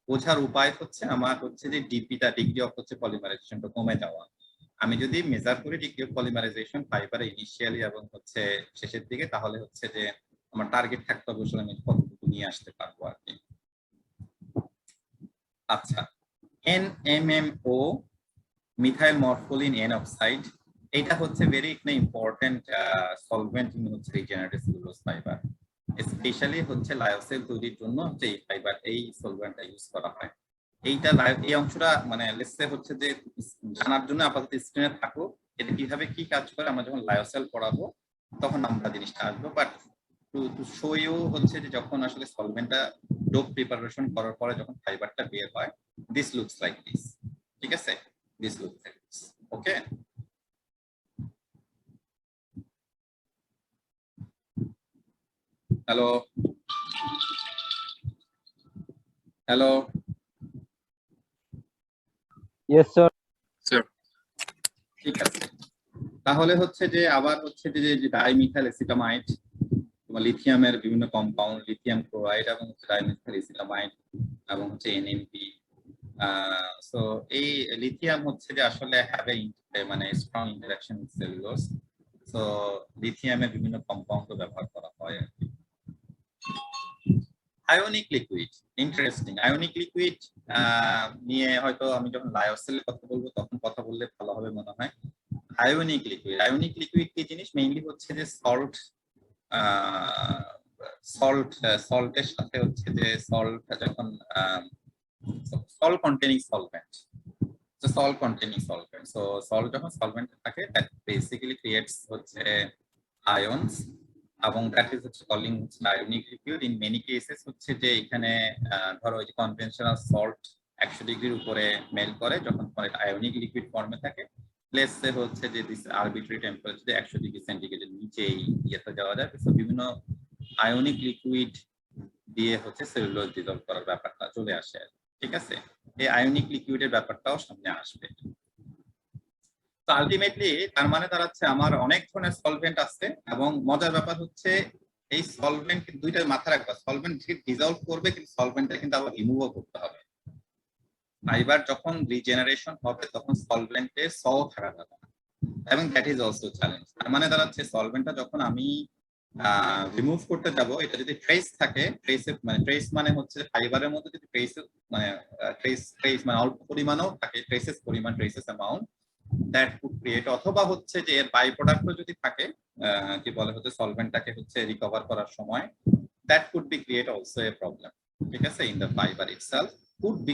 বোঝার উপায় হচ্ছে আমার হচ্ছে যে ডিপিটা, ডিগ্রি অফ হচ্ছে পলিমারাইজেশনটা কমে যাওয়া। আমি যদি মেজার করি ডিগ্রি অফ পলিমারাইজেশন ফাইবারে ইনিশিয়ালি এবং হচ্ছে শেষের দিকে, তাহলে হচ্ছে যে আমার টার্গেট থাকতে হবে আমি কতটুকু নিয়ে আসতে পারবো আর কি। আচ্ছা, NMMO methyl morpholine N oxide, এটা হচ্ছে ভেরি ইম্পর্টেন্ট সলভেন্ট ইন হচ্ছে রিজেনারেটিভ সেলুলোজ ফাইবার। স্পেশালি হচ্ছে লায়োসেল তৈরির জন্য হচ্ছে এই ফাইবার, এই সলভেন্টটা ইউজ করা হয়। এই অংশটা মানে লেটস হচ্ছে যে জানার জন্য আপাতত স্ক্রিনে থাকো, এটা কিভাবে কি কাজ করে আমরা যখন লায়োসেল পড়াবো তখন আমরা জিনিসটা আসবো। বাট টু শো ইউ হচ্ছে যে যখন আসলে সলভেন্টটা ডোপ প্রিপারেশন করার পরে যখন ফাইবারটা বের হয়, দিস লুকস লাইক দিস, ঠিক আছে? This looks like this, okay? Hello hello, yes sir. ঠিক আছে। তাহলে হচ্ছে যে আবার হচ্ছে যে ডাইমিথাইল অ্যাসিটামাইড, তোমার লিথিয়ামের বিভিন্ন কম্পাউন্ড, লিথিয়াম ক্লোরাইড এবং ডাইমিথাইল অ্যাসিটামাইড এবং হচ্ছে এনএমপি। সো এই লিথিয়াম হচ্ছে যে আসলে হ্যাভ এ মানে strong interaction with cellulose. So লিথিয়ামের বিভিন্ন কম্পাউন্ড ব্যবহার করা হয় আর কি। Ionic liquid, interesting. Ionic liquid নিয়ে হয়তো আমি যখন লায়োসেলের কথা বলবো তখন কথা বললে ভালো হবে মনে হয়। আয়োনিক লিকুইড কি জিনিস? মেইনলি হচ্ছে যে সল্টের সাথে হচ্ছে যে সল্ট যখন salt containing solvent, so salt যখন সলভেন্ট থাকে দ্যাট বেসিক্যালি ক্রিয়েটস হচ্ছে আয়নস, এবং দ্যাট ইজ হচ্ছে কলিং হচ্ছে ionic liquid. In many cases হচ্ছে যে এখানে ধরো ওই যে কনভেনশনাল সল্ট 100 ডিগ্রির উপরে মেল্ট করে, যখন আয়োনিক লিকুইড ফর্মে থাকে লেটস সে হচ্ছে যে দিস আরবিট্রারি টেম্পারেচার 100 ডিগ্রি সেন্টিগ্রেডের নিচে ইয়েতে যাওয়া যায়। তো বিভিন্ন আয়োনিক লিকুইড দিয়ে হচ্ছে সেলুলোজ ডিজলভ করার ব্যাপারটা চলে আসে, ঠিক আছে? এই আয়নিক লিকুইডের ব্যাপারটাও সামনে আসবে। তো আলটিমেটলি তার মানে দাঁড়াচ্ছে আমার অনেক ধরনের সলভেন্ট আছে, এবং মজার ব্যাপার হচ্ছে এই সলভেন্ট দুইটা মাথা রাখবা, সলভেন্ট ডিজলভ করবে কিন্তু সলভেন্টটা কিন্তু আবার রিমুভও করতে হবে। ফাইবার যখন রিজেনারেশন হবে তখন সলভেন্টের স থাকা যাবে না, এবং দ্যাট ইজ অলসো চ্যালেঞ্জ। তার মানে দাঁড়াচ্ছে সলভেন্টটা যখন আমি রিমুভ করতে যাব, এটা যদি ট্রেস থাকে, ট্রেস মানে হচ্ছে ফাইবারের মধ্যে যদি ট্রেস মানে অল্প পরিমাণও থাকে, ট্রেসেস পরিমাণ, traces amount, that could create, অথবা হচ্ছে যে এর বাই প্রোডাক্টও যদি থাকে, কি বলে হচ্ছে সলভেন্টটাকে হচ্ছে রিকভার করার সময়, that could be create also a problem, ঠিক আছে, in the fibre itself, could be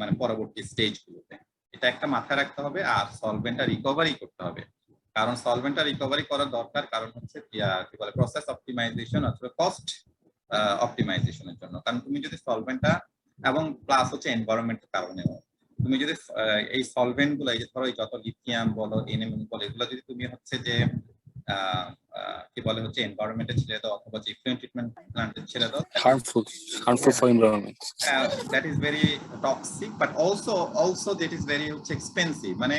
মানে পরবর্তী স্টেজগুলোতে। এটা একটা মাথায় রাখতে হবে। আর সলভেন্টটা রিকভারি করতে হবে, কারণ সলভেন্টটা রিকভারি করার দরকার, কারণ হচ্ছে কি বলে প্রসেস অপটিমাইজেশন অথবা কস্ট অপটিমাইজেশনের জন্য। কারণ তুমি যদি সলভেন্টটা, এবং প্লাস হচ্ছে এনভায়রনমেন্টের কারণেও, তুমি যদি এই সলভেন্ট গুলো, এই যে ধরো যত লিথিয়াম বলো, এনএমএম বলো, এগুলো যদি তুমি হচ্ছে যে কি বলে হচ্ছে এনভায়রনমেন্টে ছেড়ে দাও, অথবা যে ইফ্লুয়েন্ট ট্রিটমেন্ট প্ল্যান্টে ছেড়ে দাও, harmful for environment. that is very toxic, but also that is very expensive, মানে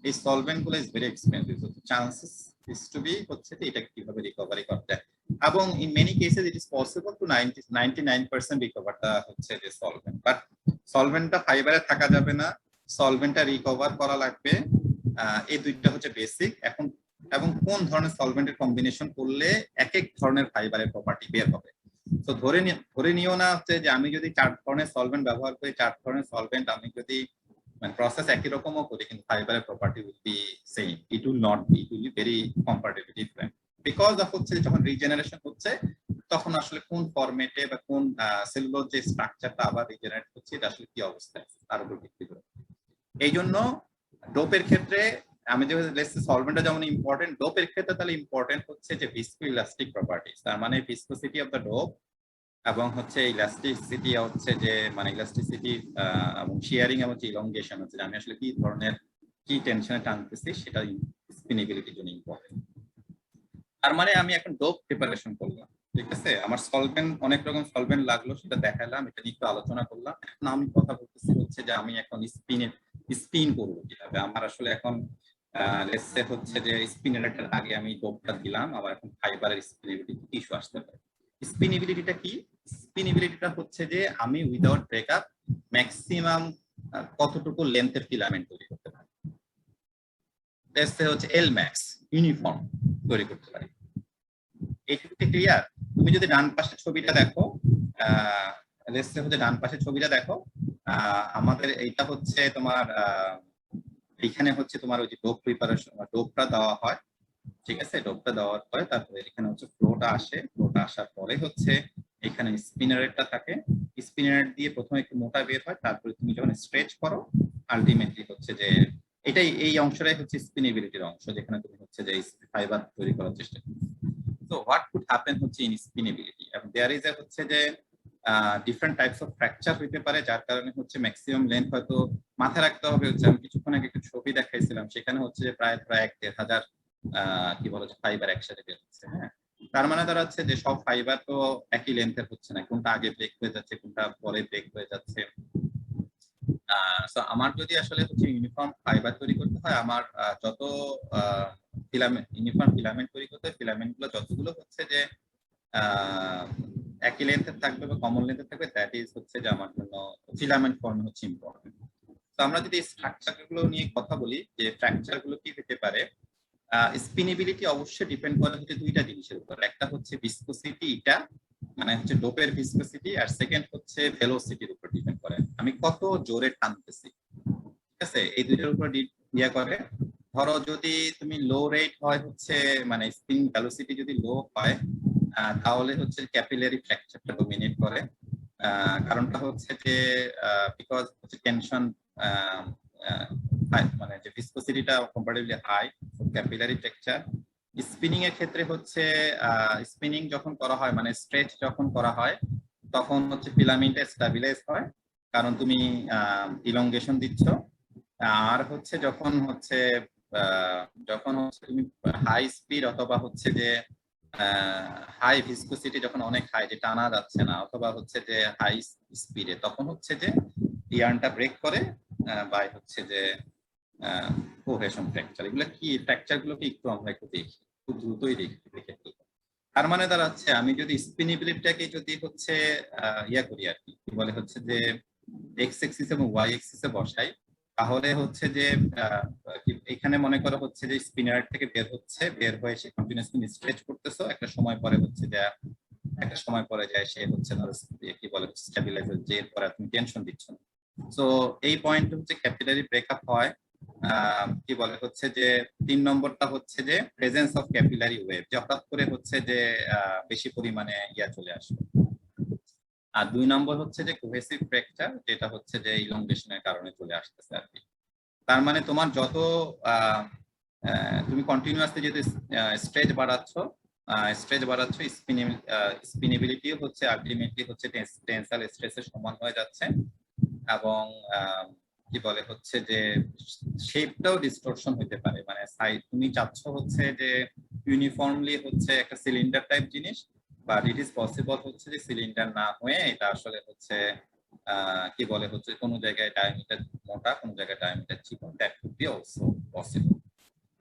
এই সলভেন্ট গুলো is very expensive, so the chances is to be হচ্ছে যে এটা কিভাবে রিকভারি করতে, এবং in many cases it is possible to 99% recover হচ্ছে যে সলভেন্ট, বাট সলভেন্টটা ফাইবারে থাকা যাবে না, সলভেন্টটা রিকভার করা লাগবে। এই দুইটা হচ্ছে বেসিক। এখন এবং কোন ধরনের সলভেন্টের কম্বিনেশন করলে এক এক ধরনের ফাইবারের প্রপার্টি বের হবে। তো ধরে নিও না হচ্ছে যে আমি যদি 4 ধরনের সলভেন্ট ব্যবহার করি, 4 ধরনের সলভেন্ট আমি যদি মানে প্রসেস একই রকমও করি, কিন্তু ফাইবারের property will be same, it will not be, it will be very comparatively different, because of হচ্ছে যখন রিজেনারেশন হচ্ছে তখন আসলে কোন ফরম্যাটে বা কোন সেলুলোজ যে স্ট্রাকচারটা আবার রিজেনারেট হচ্ছে, এটা আসলে কি অবস্থায় তার উপর ভিত্তি করে। এই জন্য ডোপের ক্ষেত্রে আমি যে সলভেন্টটা যেমন ইম্পর্টেন্ট, ডোপের ক্ষেত্রে তাহলে ইম্পর্টেন্ট হচ্ছে যে ভিসকোইলাস্টিক প্রপার্টিজ, তার মানে ভিসকোসিটি অফ দ্য ডোপ, এবং হচ্ছে ইলাস্টিসিটি হচ্ছে যে মানে ইলাস্টিসিটি এবং শিয়ারিং এবং ইলংগেশন হচ্ছে আমি আসলে কি ধরনের কি টেনশনে টানতেছি, সেটা স্পিনেবিলিটির জন্য ইম্পর্টেন্ট। তার মানে আমি এখন ডোপ প্রিপারেশন করলাম, ঠিক আছে, আমার সলভেন্ট অনেক রকম সলভেন্ট লাগলো, সেটা দেখালাম, এটা নিয়ে একটু আলোচনা করলাম। এখন আমি কথা বলতেছি হচ্ছে যে আমি এখন স্পিন করবো কিভাবে। আমার আসলে এখন লেটসে হচ্ছে যে স্পিনারেটার আগে আমি ডোপটা দিলাম, আবার এখন ফাইবারের স্পিনেবিলিটি ইস্যু আসতে পারে। স্পিনেবিলিটিটা কি? স্পিনেবিলিটিটা হচ্ছে যে আমি উইদাউট ব্রেকআপ ম্যাক্সিমাম কতটুকু লেন্থের ফিলামেন্ট তৈরি করতে পারি, লেটসে হচ্ছে এল ম্যাক্স ইউনিফর্ম তৈরি করতে পারি। এইটুকু ক্লিয়ার? তুমি যদি ডান পাশের ছবিটা দেখো, লেটসে হচ্ছে ডান পাশের ছবিটা দেখো, আমাদের এইটা হচ্ছে তোমার এখানে হচ্ছে তোমার ওই যে ডোপ প্রিপারেশন, ডোপটা দেওয়া হয়, ঠিক আছে, ডোপটা দেওয়ার পরে তারপরে এখানে হচ্ছে ফ্লোটা আসে, ফ্লোটা আসার পরে হচ্ছে এখানে স্পিনারেটটা থাকে, স্পিনারেট দিয়ে প্রথমে একটু মোটা বের হয়, তারপরে তুমি যখন স্ট্রেচ করো আলটিমেটলি হচ্ছে যে এটাই, এই অংশটাই হচ্ছে স্পিনেবিলিটির অংশ, যেখানে তুমি হচ্ছে যে ফাইবার তৈরি করার চেষ্টা করো। তো হোয়াট কুড হ্যাপেন হচ্ছে ইন স্পিনেবিলিটি, এবং দেয়ার ইজ এ হচ্ছে যে ডিফারেন্ট টাইপস অফ ফ্র্যাকচার হইতে পারে, যার কারণে হচ্ছে ম্যাক্সিমাম লেন্থ হয়তো মাথায় রাখতে হবে হচ্ছে, আমি কিছুক্ষণ আগে একটা ছবি দেখাইছিলাম, সেখানে হচ্ছে যে প্রায় 1-1.5 হাজার কি বলে ফাইবার একসাথে বের হচ্ছে। হ্যাঁ, তার মানে তারা হচ্ছে যে সব ফাইবার তো একই লেন্থের হচ্ছে না, কোনটা আগে ব্রেক হয়ে যাচ্ছে, কোনটা পরে ব্রেক হয়ে যাচ্ছে। আমার যদি আসলে হচ্ছে ইউনিফর্ম ফাইবার তৈরি করতে হয়, আমার যত ফিলামেন্ট, ইউনিফর্ম ফিলামেন্ট তৈরি করতে হয়, ফিলামেন্ট গুলো যতগুলো হচ্ছে যে একই লেন্থের থাকবে বা কমন লেন্থের থাকবে, দ্যাট ইজ হচ্ছে যে আমার জন্য ফিলামেন্ট ফর্ম হচ্ছে ইম্পর্টেন্ট। তো আমরা যদি স্ট্রাকচার গুলো নিয়ে কথা বলি, যে ফ্র্যাকচার গুলো কি হতে পারে, স্পিনেবিলিটি অবশ্যই ডিপেন্ড করে হচ্ছে দুইটা জিনিসের উপর, একটা হচ্ছে ভিসকোসিটি, এটা মানে হচ্ছে ডোপের ভিসকোসিটি, আর সেকেন্ড হচ্ছে ভেলোসিটির উপর ডিপেন্ড করে, আমি কত জোরে টানতেছি, ঠিক আছে, এই দুইটার উপর ইয়া করে। ধরো যদি তুমি লো রেট হয় হচ্ছে মানে স্পিন ভেলোসিটি যদি লো হয়, তাহলে হচ্ছে ক্যাপিলারি ফ্র্যাকচারটা ডমিনেট করে। কারণটা হচ্ছে যে বিকজ হচ্ছে টেনশন মানে যে ভিসকোসিটিটা comparatively high, capillary fracture. Spinning এর ক্ষেত্রে হচ্ছে স্পিনিং যখন করা হয় মানে স্ট্রেচ যখন করা হয়, তখন হচ্ছে ফিলামেন্টটা স্টেবিলাইজ হয়, কারণ তুমি ইলংগেশন দিচ্ছ। আর হচ্ছে যখন হচ্ছে তুমি হাই স্পিড অথবা হচ্ছে যে হাই ভিসকোসিটি যখন অনেক হাই, যে টানা যাচ্ছে না, অথবা হচ্ছে যে হাই স্পিডে, তখন হচ্ছে যে ইয়ার্নটা ব্রেক করে বাই হচ্ছে যে কোহেশন ফ্র্যাকচার। এগুলো কি ফ্র্যাকচার গুলোকে একটু আমরা একটু দেখি, খুব দ্রুতই দেখে ফেলবো। তার মানে দাঁড়াচ্ছে আমি যদি স্পিনিবিলিটিটাকে যদি হচ্ছে ইয়া করি আর কি বলে হচ্ছে যে এক্স এক্সিস এবং ওয়াই এক্সিসে বসাই, তাহলে হচ্ছে যে এখানে মনে করো হচ্ছে যে স্পিনার থেকে বের হচ্ছে, বের হয়ে সে কন্টিনিউয়াসলি স্ট্রেচ করতেছো, একটা সময় পরে হচ্ছে যে একটা সময় পরে যায় সে হচ্ছে ধরো কি বলে স্টেবিলাইজ হচ্ছে, এরপরে তুমি টেনশন দিচ্ছ না। সো এই পয়েন্ট হচ্ছে ক্যাপিলারি ব্রেকআপ হয়। কি বলে হচ্ছে যে 3 নম্বরটা হচ্ছে যে প্রেজেন্স অফ ক্যাপিলারি ওয়েভ, যে হঠাৎ করে হচ্ছে যে বেশি পরিমাণে ইয়া চলে আসবে। আর 2 নম্বর হচ্ছে যে কোহেসিভ ফ্র্যাকচার, যেটা হচ্ছে যে ইলংগেশনের কারণে চলে আসতেছে আর কি। তার মানে তোমার যত তুমি কন্টিনিউয়াসলি যদি স্ট্রেচ বাড়াচ্ছ স্পিনিবিলিটিও হচ্ছে আলটিমেটলি হচ্ছে টেনসাইল স্ট্রেসের সমান হয়ে যাচ্ছে, এবং কি বলে হচ্ছে যে শেপটাও ডিস্টরশন হতে পারে। মানে সাইড তুমি চাচ্ছ হচ্ছে যে ইউনিফর্মলি হচ্ছে একটা সিলিন্ডার টাইপ জিনিস, বাট ইট ইজ পসিবল হচ্ছে যে সিলিন্ডার না হয়ে এটা আসলে হচ্ছে কি বলে হচ্ছে কোনো জায়গায় ডায়ামিটার মোটা, কোনো জায়গায় ডায়ামিটার চিকন, that could be also possible.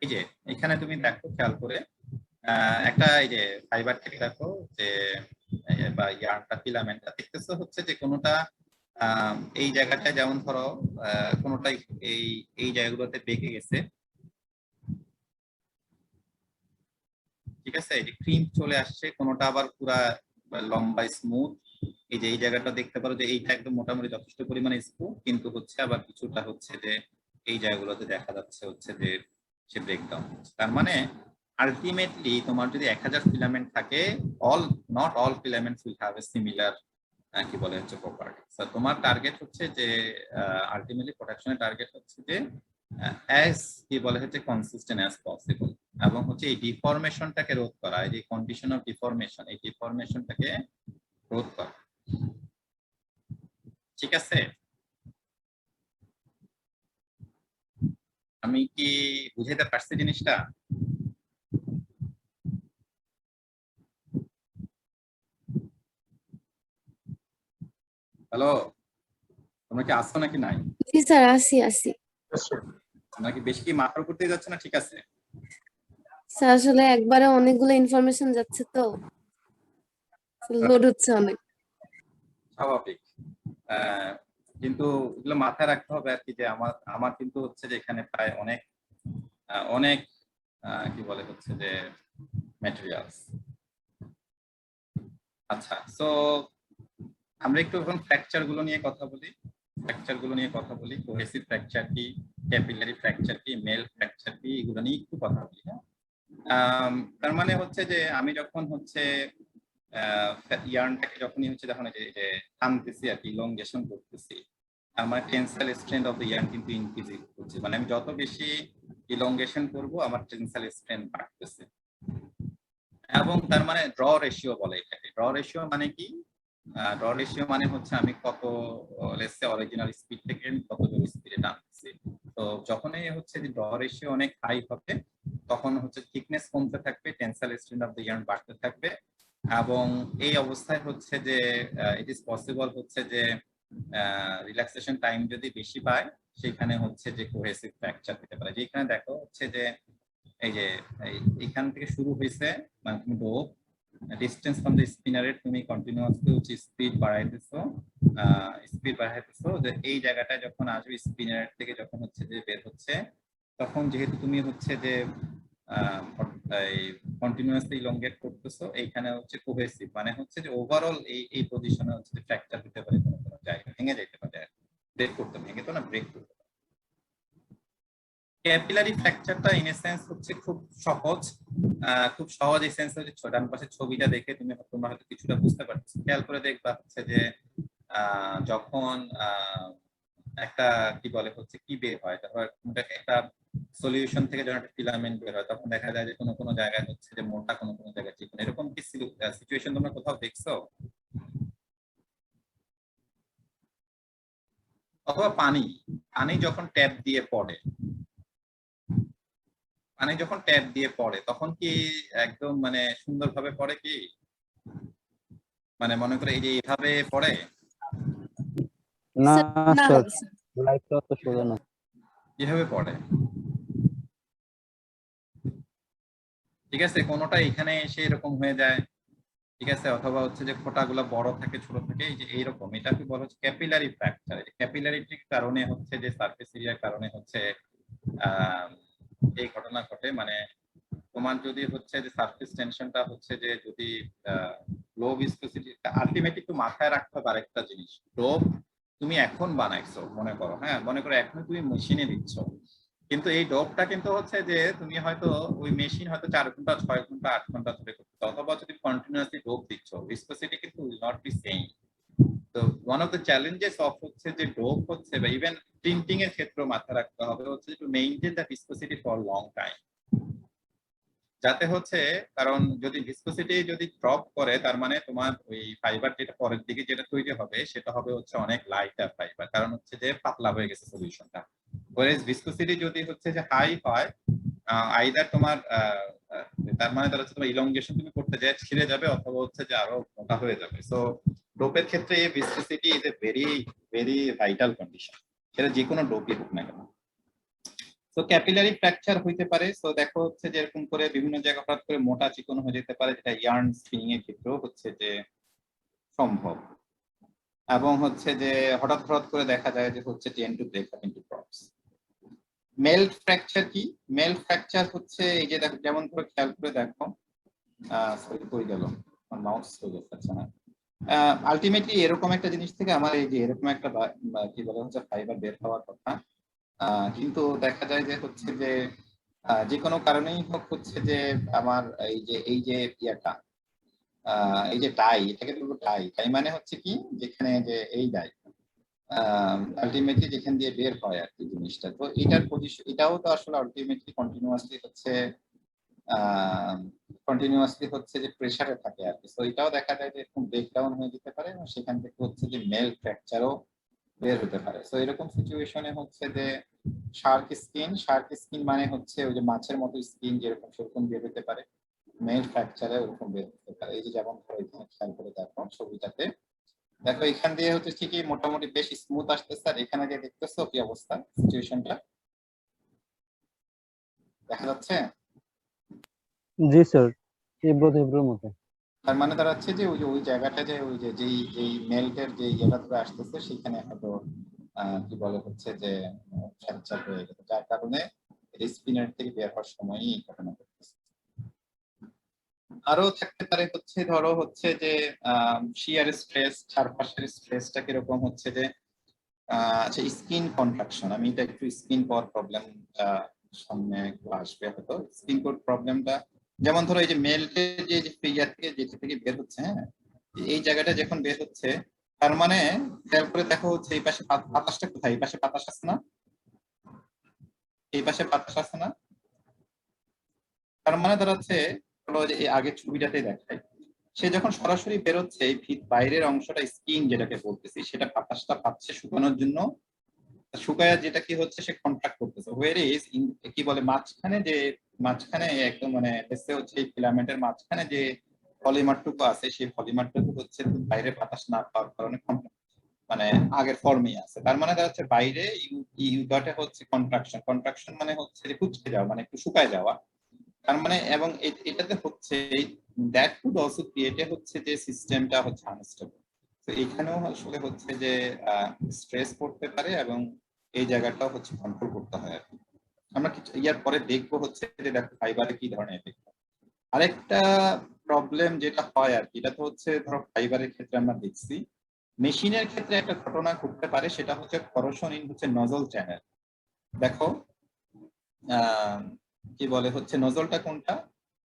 এই যে এখানে তুমি দেখো খেয়াল করে একটা এই যে ফাইবার থেকে দেখো যে বা ইয়ার্নটা ফিলামেন্টটা দেখতেছো হচ্ছে যে কোনোটা এই জায়গাটা যেমন ধরো কোনোটা এই জায়গাগুলোতে বেঁকে গেছে, ঠিক আছে, এই যে ক্রিম চলে আসছে, কোনোটা আবার পুরা লম্বা স্মুথ। এই যে এই জায়গাটা দেখতে পারো যে এইটা একদম মোটামুটি যথেষ্ট পরিমাণে স্মুথ, কিন্তু হচ্ছে আবার কিছুটা হচ্ছে যে এই জায়গাগুলোতে দেখা যাচ্ছে হচ্ছে যে সে ব্রেকডাউন হচ্ছে। তার মানে আলটিমেটলি তোমার যদি 1000 ফিলামেন্ট থাকে, not all filaments will have a similar কি বলে হচ্ছে প্রপার্টি। সো তোমার টার্গেট হচ্ছে যে আলটিমেটলি প্রোটেকশনের টার্গেট হচ্ছে যে অ্যাজ কি বলে হচ্ছে কনসিস্টেন্ট অ্যাজ পসিবল, এবং হচ্ছে এই ডিফরমেশনটাকে রোধ করা, এই যে কন্ডিশন অফ ডিফরমেশন, এই ডিফরমেশনটাকে রোধ করা। ঠিক আছে, আমি কি বুঝাইতে পারছি জিনিসটা? হ্যালো, তোমরা কি আসছো নাকি নাই? জি স্যার, আসি। তোমরা কি বেশি কি মাথার উপর দিয়ে যাচ্ছে না? ঠিক আছে স্যার আসলে একবারে অনেকগুলো ইনফরমেশন যাচ্ছে তো লোড হচ্ছে অনেক। স্বাভাবিক, কিন্তু এগুলো মাথায় রাখতে হবে আর কি, যে আমার কিন্তু হচ্ছে যে এখানে প্রায় অনেক কি বলে হচ্ছে যে ম্যাটেরিয়ালস। আচ্ছা, সো আমরা একটু এখন ফ্র্যাকচার গুলো নিয়ে কথা বলি। কোহেসিভ ফ্র্যাকচার কি, ক্যাপিলারি ফ্র্যাকচার কি, মেল ফ্র্যাকচার কি, এগুলো নিয়ে একটু কথা বলি। তার মানে হচ্ছে যে আমি যখন হচ্ছে ইয়ার্নটাকে যখনই হচ্ছে যখন যে টানতেছি আর কি, ইলংগেশন করতেছি, আমার tensile strength of the yarn কিন্তু ইনক্রিজ হচ্ছে। মানে আমি যত বেশি ইলংগেশন করব আমার টেনসাইল স্ট্রেন্থ বাড়তেছে। এবং তার মানে ড্র রেশিও বলে এটাকে। ড্র রেশিও মানে কি? ড্র রেশিও মানে হচ্ছে আমি কত লেটস সে অরিজিনাল স্পিড থেকে কত জোর স্পিডে টানতেছি। তো যখনই হচ্ছে যে ড্র রেশিও অনেক হাই হবে, তখন হচ্ছে থিকনেস কমতে থাকবে, tensile strength of the yarn বাড়তে থাকবে, এবং এই অবস্থায় হচ্ছে যে ইট ইজ পসিবল হচ্ছে যে রিল্যাক্সেশন টাইম যদি বেশি পায়, সেখানে হচ্ছে যে কোহেসিভ ফ্র্যাকচার হতে পারে। যেখানে দেখো হচ্ছে যে এই যে এইখান থেকে শুরু হয়েছে, মানে তুমি ডোপ ডিস্টেন্স ফ্রম দ্য স্পিনারে তুমি কন্টিনিউয়াসলি হচ্ছে স্পিড বাড়াইতেছো, যে এই জায়গাটায় যখন আসবে স্পিনার থেকে যখন হচ্ছে যে বের হচ্ছে, তখন যেহেতু তুমি হচ্ছে যে কন্টিনিউয়াসলি ইলংগেট করতেছো, এইখানে হচ্ছে কোহেসিভ মানে হচ্ছে যে ওভারঅল এই পজিশনে হচ্ছে যে ফ্র্যাকচার হতে পারে, কোনো জায়গায় ভেঙে যেতে পারে, ব্রেক করতে ভেঙে তো না, ব্রেক করতে পারে। ক্যাপিলারি ফ্র্যাকচারটা ইন এ সেন্স হচ্ছে খুব সহজ এই সেন্স হচ্ছে ডান পাশের ছবিটা দেখে তোমরা হয়তো কিছুটা বুঝতে পারছো। খেয়াল করে দেখবা হচ্ছে যে যখন একটা কি বলে হচ্ছে কি বের হয়, তারপর একটা সলিউশন থেকে যখন একটা ফিলামেন্ট বের হয়, তখন দেখা যায় যে কোনো জায়গায় হচ্ছে যে মোটা, কোনো জায়গায় চিকন। এরকম কি সিচুয়েশন তোমরা কোথাও দেখছো? অথবা পানি যখন ট্যাপ দিয়ে পড়ে, মানে যখন ট্যাপ দিয়ে পড়ে তখন কি একদম মানে সুন্দরভাবে পড়ে কি, মানে মনে করে এই যে এইভাবে পড়ে? না না কিভাবে পড়ে? ঠিক আছে, কোনোটা এখানে এসে এরকম হয়ে যায়, ঠিক আছে, অথবা হচ্ছে যে ফোঁটাগুলো বড় থাকে ছোট থাকে, এই যে এইরকম, এটাকে বলা হচ্ছে ক্যাপিলারি ফ্র্যাকচার। ক্যাপিলারিটির কারণে হচ্ছে যে সারফেস এরিয়ার কারণে হচ্ছে আহ এই ঘটনা ঘটে। মানে তোমার যদি হচ্ছে যে সারফেস টেনশনটা হচ্ছে যে যদি লো ভিসকোসিটি, আলটিমেটলি একটু মাথায় রাখতে হবে আরেকটা জিনিস, ডোপ তুমি এখন বানাইছো মনে করো, হ্যাঁ মনে করো এখন তুমি মেশিনে দিচ্ছ, কিন্তু এই ডোপটা কিন্তু হচ্ছে যে তুমি হয়তো ওই মেশিন হয়তো 4 ঘন্টা 6 ঘন্টা 8 ঘন্টা ধরে করতে, অথবা যদি কন্টিনিউয়াসলি ডোপ দিচ্ছ, ভিসকোসিটি কিন্তু উইল নট বি সেম। তো one of the challenges of হচ্ছে যে ডোপ হচ্ছে বা ইভেন প্রিন্টিং এর ক্ষেত্রে মাথায় রাখতে হবে হচ্ছে to maintain the viscosity for long time, যাতে হচ্ছে, কারণ যদি ভিসকোসিটি যদি ড্রপ করে তার মানে তোমার ওই ফাইবার যেটা পরের দিকে যেটা তৈরি হবে সেটা হবে হচ্ছে অনেক লাইটার ফাইবার, কারণ হচ্ছে যে পাতলা হয়ে গেছে সলিউশনটা। ওয়ারেজ ভিসকোসিটি যদি হচ্ছে যে হাই হয়, আইদার তোমার তার মানে তার হচ্ছে তোমার ইলংগেশন তুমি করতে যায় ছিঁড়ে যাবে, অথবা হচ্ছে যে আরো মোটা হয়ে যাবে। সো ডোপের ক্ষেত্রে এই viscosity is a very very vital condition, সেটা যে কোনো ডোপই হোক না কেন। তো ক্যাপিলারি ফ্র্যাকচার হইতে পারে। সো দেখো হচ্ছে যে এরকম করে বিভিন্ন জায়গা হঠাৎ করে মোটা চিকন হয়ে যেতে পারে, যেটা ইয়ার্ন স্পিনিং এর ক্ষেত্রেও হচ্ছে যে সম্ভব। এবং হচ্ছে যে হঠাৎ হঠাৎ করে দেখা যায় যে হচ্ছে tend to break up into drops. Melt fracture কি? মেল্ট ফ্র্যাকচার হচ্ছে এই যে দেখো, যেমন করে খেয়াল করে দেখো, সরি কই গেল মাউস, হয়ে যাচ্ছে না। আলটিমেটলি এরকম একটা জিনিস থেকে আমার এই যে এরকম একটা কি বলে হচ্ছে ফাইবার বের হওয়ার কথা, কিন্তু দেখা যায় যে হচ্ছে যে যে কোনো কারণেই হোক হচ্ছে যে আমার এই যে ইয়াটা, এই যে টাই, এটাকে বলবো টাই। টাই মানে হচ্ছে কি, যেখানে যে এই ডাই আলটিমেটলি যেখান দিয়ে বের হয় আর কি জিনিসটা, তো এটার পজিশন, এটাও তো আসলে আলটিমেটলি কন্টিনিউয়াসলি হচ্ছে যে প্রেসারে থাকে আর কি। তো এটাও দেখা যায় যে এরকম ব্রেকডাউন হয়ে যেতে পারে, এবং সেখান থেকে হচ্ছে যে মেল ফ্র্যাকচারও বের হতে পারে। তো এরকম সিচুয়েশনে হচ্ছে যে শার্ক স্কিন মানে হচ্ছে ওই যে মাছের মতো স্কিন যেরকম সেরকম বের হতে পারে, মেল ফ্র্যাকচারে ওরকম বের হতে পারে। এই যে যেমন ধরো এখানে খেয়াল করে দেখো ছবিটাতে, দেখো এখান দিয়ে হচ্ছে ঠিকই মোটামুটি বেশ স্মুথ আসতেছে, আর এখানে যে দেখতেছো কি অবস্থা সিচুয়েশনটা দেখা যাচ্ছে? জি স্যার, তীব্র মতো। তার মানে দাঁড়াচ্ছে যে ওই জায়গাটা যে ওই যে যেই মেল্টের যে জায়গা ধরে আসতেছে সেখানে হয়তো কি বলে হচ্ছে যে ফ্র্যাকচার হয়ে গেছে, যার কারণে স্পিনার থেকে বের হওয়ার সময়ই এই ঘটনা ঘটতেছে। আরো থাকতে পারে হচ্ছে ধরো হচ্ছে যে শিয়ার স্ট্রেস, চারপাশের স্ট্রেসটা কিরকম হচ্ছে যে আচ্ছা স্কিন কন্ট্রাকশন, আমি এটা একটু স্কিন পাওয়ার প্রবলেম সামনে একটু আসবে হয়তো। স্কিন কোড প্রবলেমটা যেমন ধরো এই যে মেল্টের যে ফিগার থেকে যেটা থেকে বের হচ্ছে, হ্যাঁ এই জায়গাটা যখন বের হচ্ছে, তার মানে খেয়াল করে দেখো হচ্ছে এই পাশে বাতাসটা কোথায়, এই পাশে বাতাস আছে না, এই পাশে বাতাস আছে না, তার মানে দাঁড়াচ্ছে যে এই আগের ছবিটাতে দেখায়, সে যখন সরাসরি বেরোচ্ছে এই বাইরের অংশটা স্কিন যেটাকে বলতেছি, সেটা বাতাসটা পাচ্ছে শুকানোর জন্য, শুকায়া যেটা কি হচ্ছে সে কন্ট্রাক্ট করতেছে, হোয়ার ইজ কি বলে মাঝখানে একদম মানে হচ্ছে এই ফিলামেন্টের মাঝখানে যে পলিমারটুকু আছে, সেই পলিমারটুকু হচ্ছে বাইরে বাতাস না পাওয়ার কারণে মানে আগের ফর্মেই আছে। তার মানে হচ্ছে বাইরে ইউগাটা হচ্ছে কন্ট্রাকশন মানে হচ্ছে কুচকে যাওয়া, মানে একটু শুকায় যাওয়া। তার মানে এবং এটাতে হচ্ছে দ্যাট কুড অলসো ক্রিয়েটে হচ্ছে যে সিস্টেমটা হচ্ছে আনস্টেবল। তো এখানেও আসলে হচ্ছে যে স্ট্রেস পড়তে পারে, এবং এই জায়গাটাও হচ্ছে কন্ট্রোল করতে হয় আর কি। আমরা কিছু ইয়ার পরে দেখবো হচ্ছে যে দেখো ফাইবারে কি ধরনের এফেক্ট। আরেকটা প্রবলেম যেটা হয় আর কি, এটা তো হচ্ছে ধরো ফাইবারের ক্ষেত্রে আমরা দেখছি, মেশিনের ক্ষেত্রে একটা ঘটনা ঘটতে পারে, সেটা হচ্ছে করোশন ইন হচ্ছে নজল চ্যানেল। দেখো কি বলে হচ্ছে নজলটা কোনটা,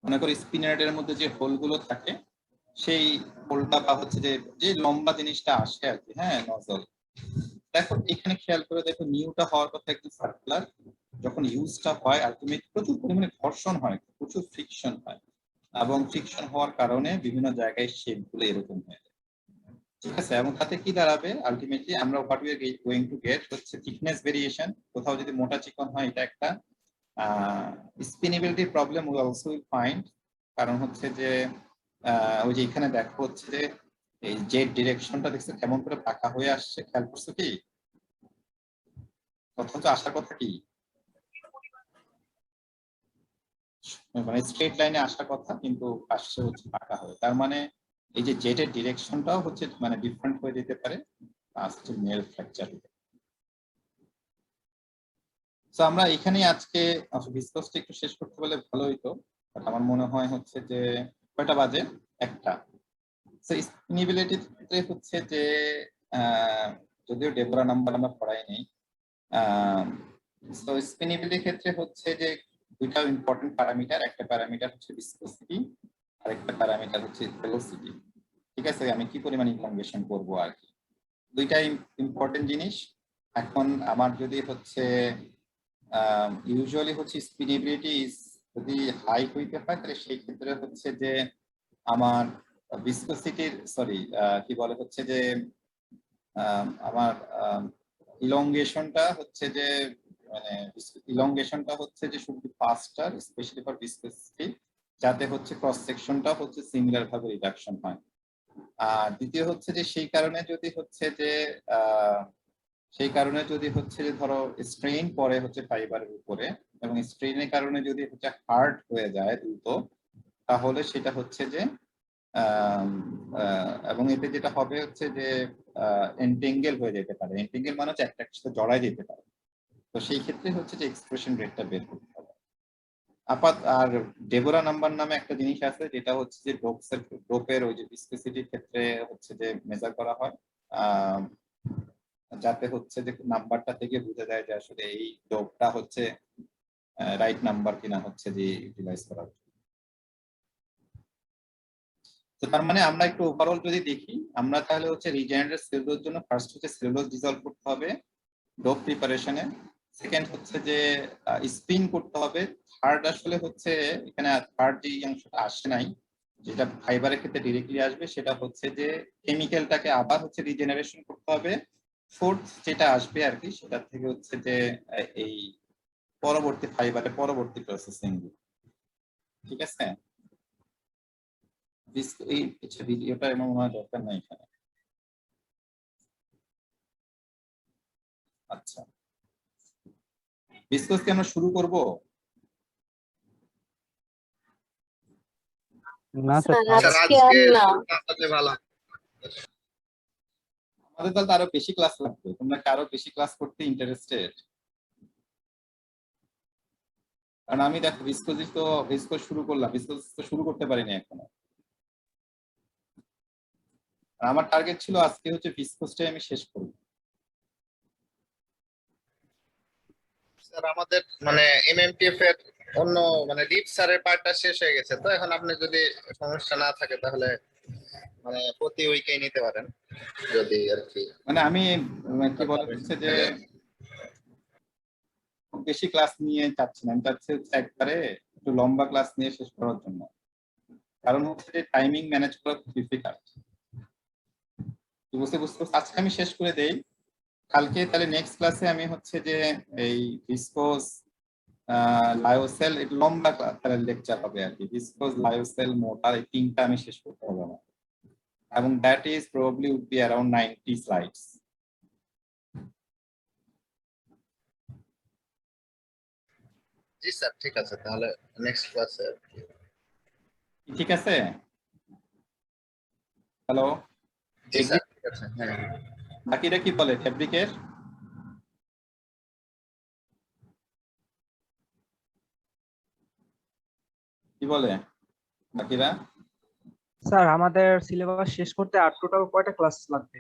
মনে করি স্পিনারের মধ্যে যে হোলগুলো থাকে, সেই হোলটা বা হচ্ছে যে লম্বা জিনিসটা আসে আর কি, হ্যাঁ নজল। দেখো এখানে খেয়াল করে দেখো নিউটা হওয়ার কথা একদম সার্কুলার, যখন ইউজটা হয় আলটিমেটলি প্রচুর পরিমাণে ঘর্ষণ হয়, প্রচুর ফ্রিকশন হয়, এবং ফ্রিকশন হওয়ার কারণে বিভিন্ন জায়গায় শেপগুলো এরকম হয়ে যায়, ঠিক আছে। এবং তাতে কি দাঁড়াবে আলটিমেটলি আমরা what we are going to get হচ্ছে থিকনেস ভেরিয়েশন। কোথাও যদি মোটা চিকন হয় এটা একটা, spinnability problem we also will find, কারণ হচ্ছে যে ওই যে এখানে দেখো হচ্ছে যে এই জেড ডিরেকশনটা দেখছো কেমন করে পাকা হয়ে আসছে, খেয়াল করছো কি? অথচ আসার কথা কি মানে স্ট্রেট লাইনে আসার কথা, কিন্তু আসছে হচ্ছে পাকা হয়ে। তার মানে এই যে জেটের ডিরেকশনটাও হচ্ছে মানে ডিফারেন্ট হয়ে যেতে পারে, আসছে মেল ফ্র্যাকচার। তো আমরা এখানেই আজকে ভিসকসটা একটু শেষ করতে বলে ভালো হইতো, বাট আমার মনে হয় হচ্ছে যে কয়টা বাজে, একটা। স্পিনিবিলিটির ক্ষেত্রে হচ্ছে যে যদিও ডেবোরা নাম্বার আমরা পড়াই নেই, তো স্পিনিবিলিটির ক্ষেত্রে হচ্ছে যে দুইটা ইম্পর্টেন্ট প্যারামিটার, একটা প্যারামিটার হচ্ছে ভিসকসিটি আর একটা প্যারামিটার হচ্ছে ভেলোসিটি। ঠিক আছে, আমি কি পরিমাণ ইনফরমেশন করব আর কি, দুইটাই ইম্পর্টেন্ট জিনিস। এখন আমার যদি হচ্ছে ইউজুয়ালি হচ্ছে স্পিনিবিলিটি যদি হাই হইতে হয়, তাহলে সেই ক্ষেত্রে হচ্ছে যে আমার ভিসকসিটির কি বলে হচ্ছে যে আমার ইলংগেশনটা হচ্ছে যে মানে ইলংগেশনটা হচ্ছে যে should be faster specially for viscosity, যাতে হচ্ছে ক্রস সেকশনটা হচ্ছে সিমিলার ভাবে রিডাকশন হয়। আর দ্বিতীয় হচ্ছে যে সেই কারণে যদি হচ্ছে যে ধরো স্ট্রেইন পরে হচ্ছে ফাইবারের উপরে, এবং স্ট্রেইনের কারণে যদি হচ্ছে হার্ড হয়ে যায় দ্রুত, তাহলে সেটা হচ্ছে যে এবং এতে যেটা হবে হচ্ছে যে এন্টেঙ্গেল হয়ে যেতে পারে। এন্টেঙ্গেল মানে হচ্ছে একটা সাথে জড়াই যেতে পারে। তো সেই ক্ষেত্রে হচ্ছে যে এক্সপ্রেশন রেটটা বের করতে হবে। আর ডেবোরা নাম্বার নামে একটা জিনিস আছে, যেটা হচ্ছে যে ডোপের ওই যে ভিসকসিটির ক্ষেত্রে হচ্ছে যে মেজার করা হয়, যাতে হচ্ছে যে নাম্বারটা থেকে বোঝা যায় যে আসলে এই ডোপটা হচ্ছে রাইট নাম্বার কিনা হচ্ছে যে ইউটিলাইজ করা হচ্ছে। তো তার মানে আমরা একটু ওভারঅল যদি দেখি, আমরা তাহলে হচ্ছে রিজেনারেটিভ সেলুলোজের জন্য ফার্স্ট হচ্ছে সেলুলোজ ডিসলভ করতে হবে ডোপ প্রিপারেশনে, সেকেন্ড হচ্ছে যে স্পিন করতে হবে, থার্ড আসলে হচ্ছে এখানে থার্ড যে অংশটা আসে নাই, যেটা ফাইবারের ক্ষেত্রে ডিরেক্টলি আসবে, সেটা হচ্ছে যে কেমিক্যালটাকে আবার হচ্ছে রিজেনারেশন করতে হবে, ফোর্থ যেটা আসবে আর কি, সেটা থেকে হচ্ছে যে এই পরবর্তী ফাইবারের পরবর্তী প্রসেসিং। ঠিক আছে, এই ভিডিওটা এমন মনে হয় দরকার নাই এখানে। আচ্ছা, ভিসকস কি আমরা শুরু করব? না স্যার, স্যার আজকে আর না। ভালো। আমাদের তাহলে আরো বেশি ক্লাস লাগবে, তোমরা কি আরো বেশি ক্লাস করতে ইন্টারেস্টেড? কারণ আমি দেখো ভিসকস শুরু করলাম, ভিসকস তো শুরু করতে পারিনি এখনো। আর আমার টার্গেট ছিল আজকে হচ্ছে ভিসকসটাই আমি শেষ করব। স্যার আমাদের মানে এমএমটিএফ এর অন্য মানে ডিপ স্যারের পার্টটা শেষ হয়ে গেছে, তো এখন আপনি যদি সমস্যা না থাকে তাহলে মানে প্রতি উইকে নিতে পারেন যদি আর কি। মানে আমি কি বলা হচ্ছে যে খুব বেশি ক্লাস নিয়ে চাচ্ছি না, আমি চাচ্ছি হচ্ছে একবারে একটু লম্বা ক্লাস নিয়ে শেষ করার জন্য, কারণ হচ্ছে যে টাইমিং ম্যানেজ করা খুব ডিফিকাল্ট। বুঝতে আজকে আমি শেষ করে দেই, কালকে তাহলে নেক্সট ক্লাসে আমি হচ্ছে যে এই ভিসকস লায়োসেল একটু লম্বা তাহলে লেকচার হবে আর কি, ভিসকস লায়োসেল মোটার এই তিনটা আমি শেষ করতে হবে আমার, এবং that is probably would be around 90 slides. জি স্যার, ঠিক আছে, তাহলে নেক্সট ক্লাসে। ঠিক আছে, হ্যালো, জি স্যার, ঠিক আছে। হ্যাঁ, বাকিরা কি বলে ফেব্রিকের? কি বলে বাকিরা? স্যার আমাদের সিলেবাস শেষ করতে আর টোটাল কয়টা ক্লাস লাগবে?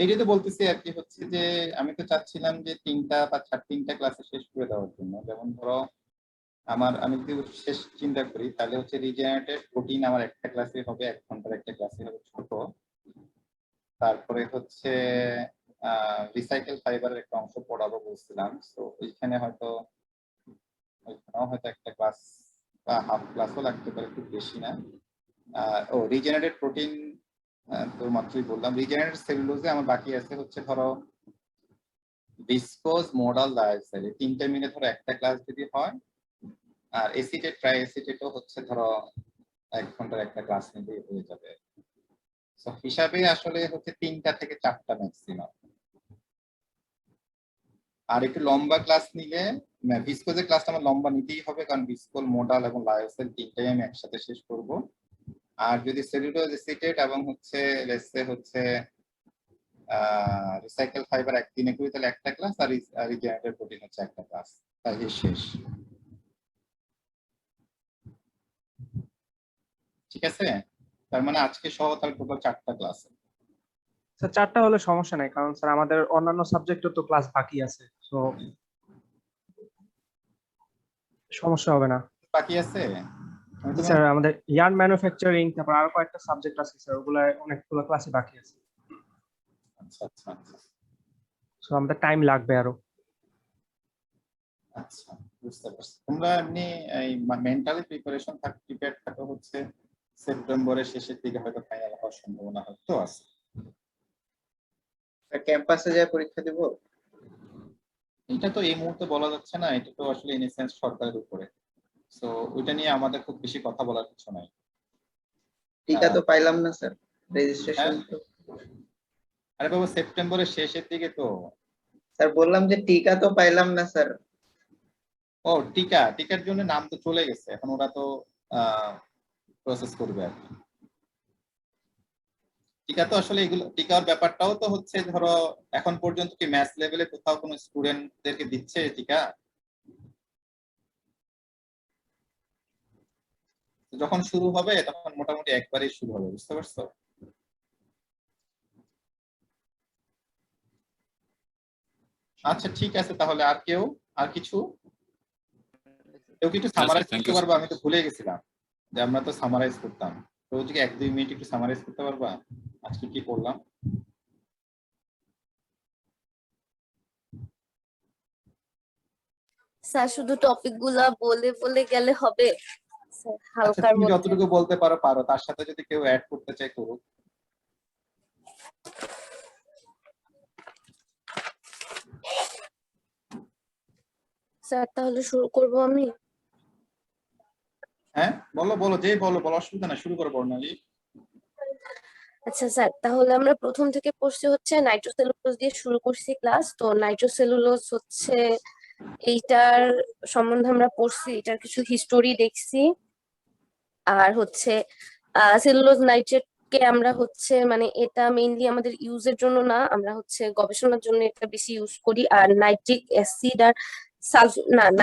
এইটাই তো বলতেছি আর কি, হচ্ছে যে আমি তো চাচ্ছিলাম যে 3টা বা 3টা ক্লাসে শেষ করে দেওয়ার জন্য। যেমন ধরো আমি যদি শেষ চিন্তা করি, তাহলে হচ্ছে রিজেনারেটেড প্রোটিন আমার একটা ক্লাসে হবে, 1 ঘন্টার একটা ক্লাসে হবে ছোট। তারপরে হচ্ছে রিসাইকেল ফাইবারের একটা অংশ পড়াবো বলছিলাম, তো ওইখানে হয়তো একটা ক্লাস বা হাফ ক্লাসও লাগতে পারে, খুব বেশি না। রিজেনারেটেড প্রোটিন তো মাত্রই বললাম। রিজেনারেটেড সেলুলোজে আমার বাকি আছে হচ্ছে ধরো ভিসকোজ, মোডাল, লায়োসেল এই তিনটে মিলে ধরো একটা ক্লাস যদি হয়, আর এসিটেট ট্রাই এসিটেটও হচ্ছে ধরো 1 ঘন্টার একটা ক্লাস নিলেই হয়ে যাবে। তো হিসাবে আসলে হচ্ছে 3টা থেকে 4টা ম্যাক্সিমাম। আর একটু লম্বা ক্লাস নিলে, ভিসকোজের ক্লাসটা আমার লম্বা নিতেই হবে, কারণ ভিসকোল, মোডাল এবং লায়োসেল তিনটাই আমি একসাথে শেষ করব। আর যদি সেলুলোজ, এসিটেট এবং হচ্ছে লেটসে হচ্ছে রিসাইকেল ফাইবার একদিনে করি, তাহলে একটা ক্লাস, আর রিজেনারেটেড প্রোটিন হচ্ছে একটা ক্লাস, তাহলে শেষ। ঠিক আছে, তার মানে আজকে সহ তাহলে টোটাল 4টা ক্লাস। স্যার 4টা হলে সমস্যা নাই, কারণ স্যার আমাদের অন্যান্য সাবজেক্টও তো ক্লাস বাকি আছে, তো সমস্যা হবে না। বাকি আছে স্যার আমাদের ইয়ার্ন ম্যানুফ্যাকচারিং, তারপর আরো কয়েকটা সাবজেক্ট আছে স্যার, ওগুলা অনেকগুলো ক্লাসে বাকি আছে। আচ্ছা আচ্ছা আচ্ছা সো আমাদের টাইম লাগবে আরো। আচ্ছা, বুঝতে পারছি। তোমরা এমনি এই মেন্টালি প্রিপেয়ার থাকো হচ্ছে সেপ্টেম্বরের শেষের দিকে হয়তো ফাইনাল হওয়ার সম্ভাবনা হয়তো আছে। ক্যাম্পাসে যায় পরীক্ষা দিব? এটা তো এই মুহূর্তে বলা যাচ্ছে না, এটা তো আসলে ইন সেন্স সরকারের উপরে, সো ওইটা নিয়ে আমাদের খুব বেশি কথা বলার কিছু নাই। টিকা তো পাইলাম না স্যার, রেজিস্ট্রেশন তো। আরে বাবা, সেপ্টেম্বরের শেষের দিকে তো। স্যার বললাম যে টিকা তো পাইলাম না স্যার। ও টিকার জন্য নাম তো চলে গেছে, এখন ওরা তো প্রসেস করবে আর কি। টিকা তো আসলে এগুলো, টিকার ব্যাপারটাও তো হচ্ছে ধরো এখন পর্যন্ত কি ম্যাথ লেভেলে কোথাও কোনো স্টুডেন্টদেরকে দিচ্ছে টিকা? যখন শুরু হবে তখন মোটামুটি একবারেই শুরু হবে, বুঝতে পারছো? আচ্ছা ঠিক আছে, তাহলে আর কেউ, আর কিছু কেউ কি একটু সামারাইজ করতে পারবা? আমি তো ভুলে গেছিলাম যে আমরা তো সামারাইজ করতাম, তো হচ্ছে 1-2 মিনিট একটু সামারাইজ করতে পারবা আজকে কি করলাম? স্যার শুধু টপিক গুলা বলে বলে গেলে হবে স্যার, আচ্ছা, হালকার তুমি মধ্যে? যতটুকু বলতে পারো পারো, তার সাথে যদি কেউ অ্যাড করতে চায় করুক। স্যার তাহলে শুরু করব আমি। হ্যাঁ বলো বলো, যে বলো বলো, অসুবিধা না, শুরু করো বর্ণালী। আচ্ছা স্যার, তাহলে আমরা প্রথম থেকে পড়ছি হচ্ছে নাইট্রোসেলুলোজ দিয়ে শুরু করছি ক্লাস। তো নাইট্রোসেলুলোজ হচ্ছে এইটার সম্বন্ধে আমরা পড়ছি, এটার কিছু হিস্টোরি দেখছি। আর হচ্ছে সেলুলোজ নাইট্রেট কে আমরা হচ্ছে মানে এটা মেইনলি আমাদের ইউজের জন্য না, আমরা হচ্ছে গবেষণার জন্য এটা বেশি ইউজ করি। আর নাইট্রিক অ্যাসিড আর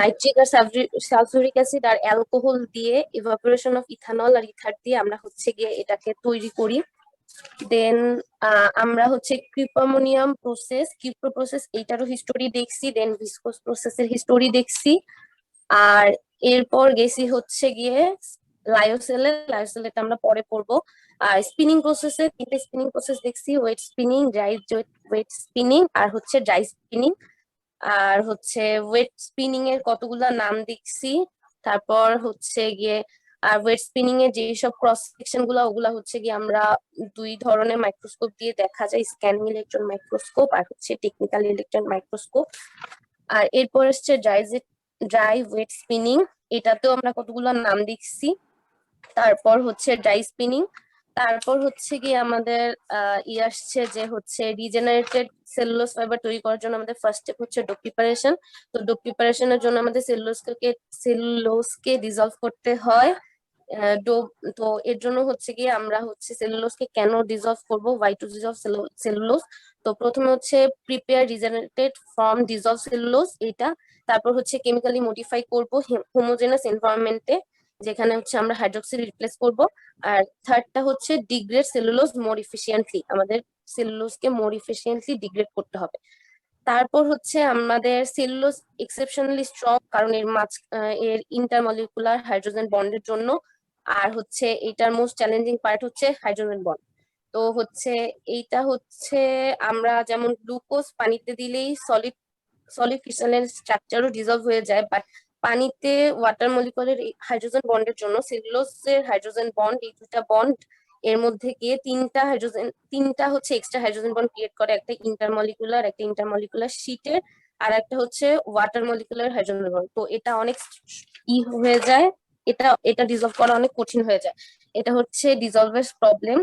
নাইট্রিক আর সালফিউরিক অ্যাসিড আর অ্যালকোহল দিয়ে ইভাপোরেশন অফ ইথানল আর ইথার দিয়ে আমরা হচ্ছে গিয়ে এটাকে তৈরি করি। দেন আমরা হচ্ছে ক্রিপ্টোমোনিয়াম প্রসেস, কিপ্রো প্রসেস, এইটারও হিস্টোরি দেখছি। দেন ভিসকোস প্রসেসের হিস্টোরি দেখছি। আর এরপর গেছি হচ্ছে গিয়ে লায়োসেলেটা আমরা পরে পড়বো। আর স্পিনিং প্রসেসে 3টে স্পিনিং প্রসেস দেখছি, wet spinning, dry wet spinning আর হচ্ছে ড্রাই স্পিনিং। আর হচ্ছে ওয়েট স্পিনিং এর কতগুলা নাম দেখছি। তারপর হচ্ছে গিয়ে আর ওয়েট স্পিনিং এর যেসব ক্রস সেকশন গুলা, ওগুলা হচ্ছে গিয়ে আমরা 2 ধরনের মাইক্রোস্কোপ দিয়ে দেখা যায়, স্ক্যানিং ইলেকট্রন মাইক্রোস্কোপ আর হচ্ছে টেকনিক্যাল ইলেকট্রন মাইক্রোস্কোপ। আর এরপর হচ্ছে ড্রাই ওয়েট স্পিনিং, এটাতেও আমরা কতগুলো নাম দেখছি। তারপর হচ্ছে ড্রাই স্পিনিং, তারপর হচ্ছে কি আমাদের আসছে যে হচ্ছে রিজেনারেটেড সেলুলোজ ফাইবার তৈরি করার জন্য আমাদের ফার্স্ট স্টেপ হচ্ছে ডোপ প্রিপারেশন। তো ডোপ প্রিপারেশনের জন্য আমাদের সেলুলোজকে ডিসলভ করতে হয়। ডোপ, তো এর জন্য হচ্ছে কি আমরা হচ্ছে সেলুলোজকে কেন ডিসলভ করব, ওয়াই টু ডিসলভ সেলুলোজ। তো প্রথমে হচ্ছে প্রিপেয়ার রিজেনারেটেড ফ্রম ডিসলভ সেলুলোজ এটা, তারপর হচ্ছে কেমিক্যালি মডিফাই করব হোমোজেনাস এনভায়রনমেন্টে, যেখানে হচ্ছে আমরা হাইড্রোক্সিল রিপ্লেস করব। আর থার্ডটা হচ্ছে ডিগ্রেড সেলুলোজ মোর ইফিসিয়েন্টলি, আমাদের সেলুলোজকে মোর ইফিসিয়েন্টলি ডিগ্রেড করতে হবে। তারপর হচ্ছে আমাদের সেলুলোজ এক্সেপশনালি স্ট্রং, কারণ এর ইন্টারমলিকুলার হাইড্রোজেন বন্ডের জন্য। আর হচ্ছে এটার মোস্ট চ্যালেঞ্জিং পার্ট হচ্ছে হাইড্রোজেন বন্ড। তো হচ্ছে এইটা হচ্ছে আমরা যেমন গ্লুকোজ পানিতে দিলেই সলিড ক্রিস্টালাইন স্ট্রাকচারও ডিসলভ হয়ে যায়, বাট পানিতে ওয়াটার মলিকুলের হাইড্রোজেন বন্ডের জন্য সেলুলোজের হাইড্রোজেন বন্ড, এই দুটা বন্ড এর মধ্যে গিয়ে তিনটা হচ্ছে এক্সট্রা হাইড্রোজেন বন্ড ক্রিয়েট করে, একটা ইন্টারমলিকুলার শীটের, আর একটা হচ্ছে ওয়াটার মলিকুলার হাইড্রোজেন বন্ড। তো এটা অনেক হয়ে যায়, এটা ডিজলভ করা অনেক কঠিন হয়ে যায়। এটা হচ্ছে ডিজলভের প্রবলেম।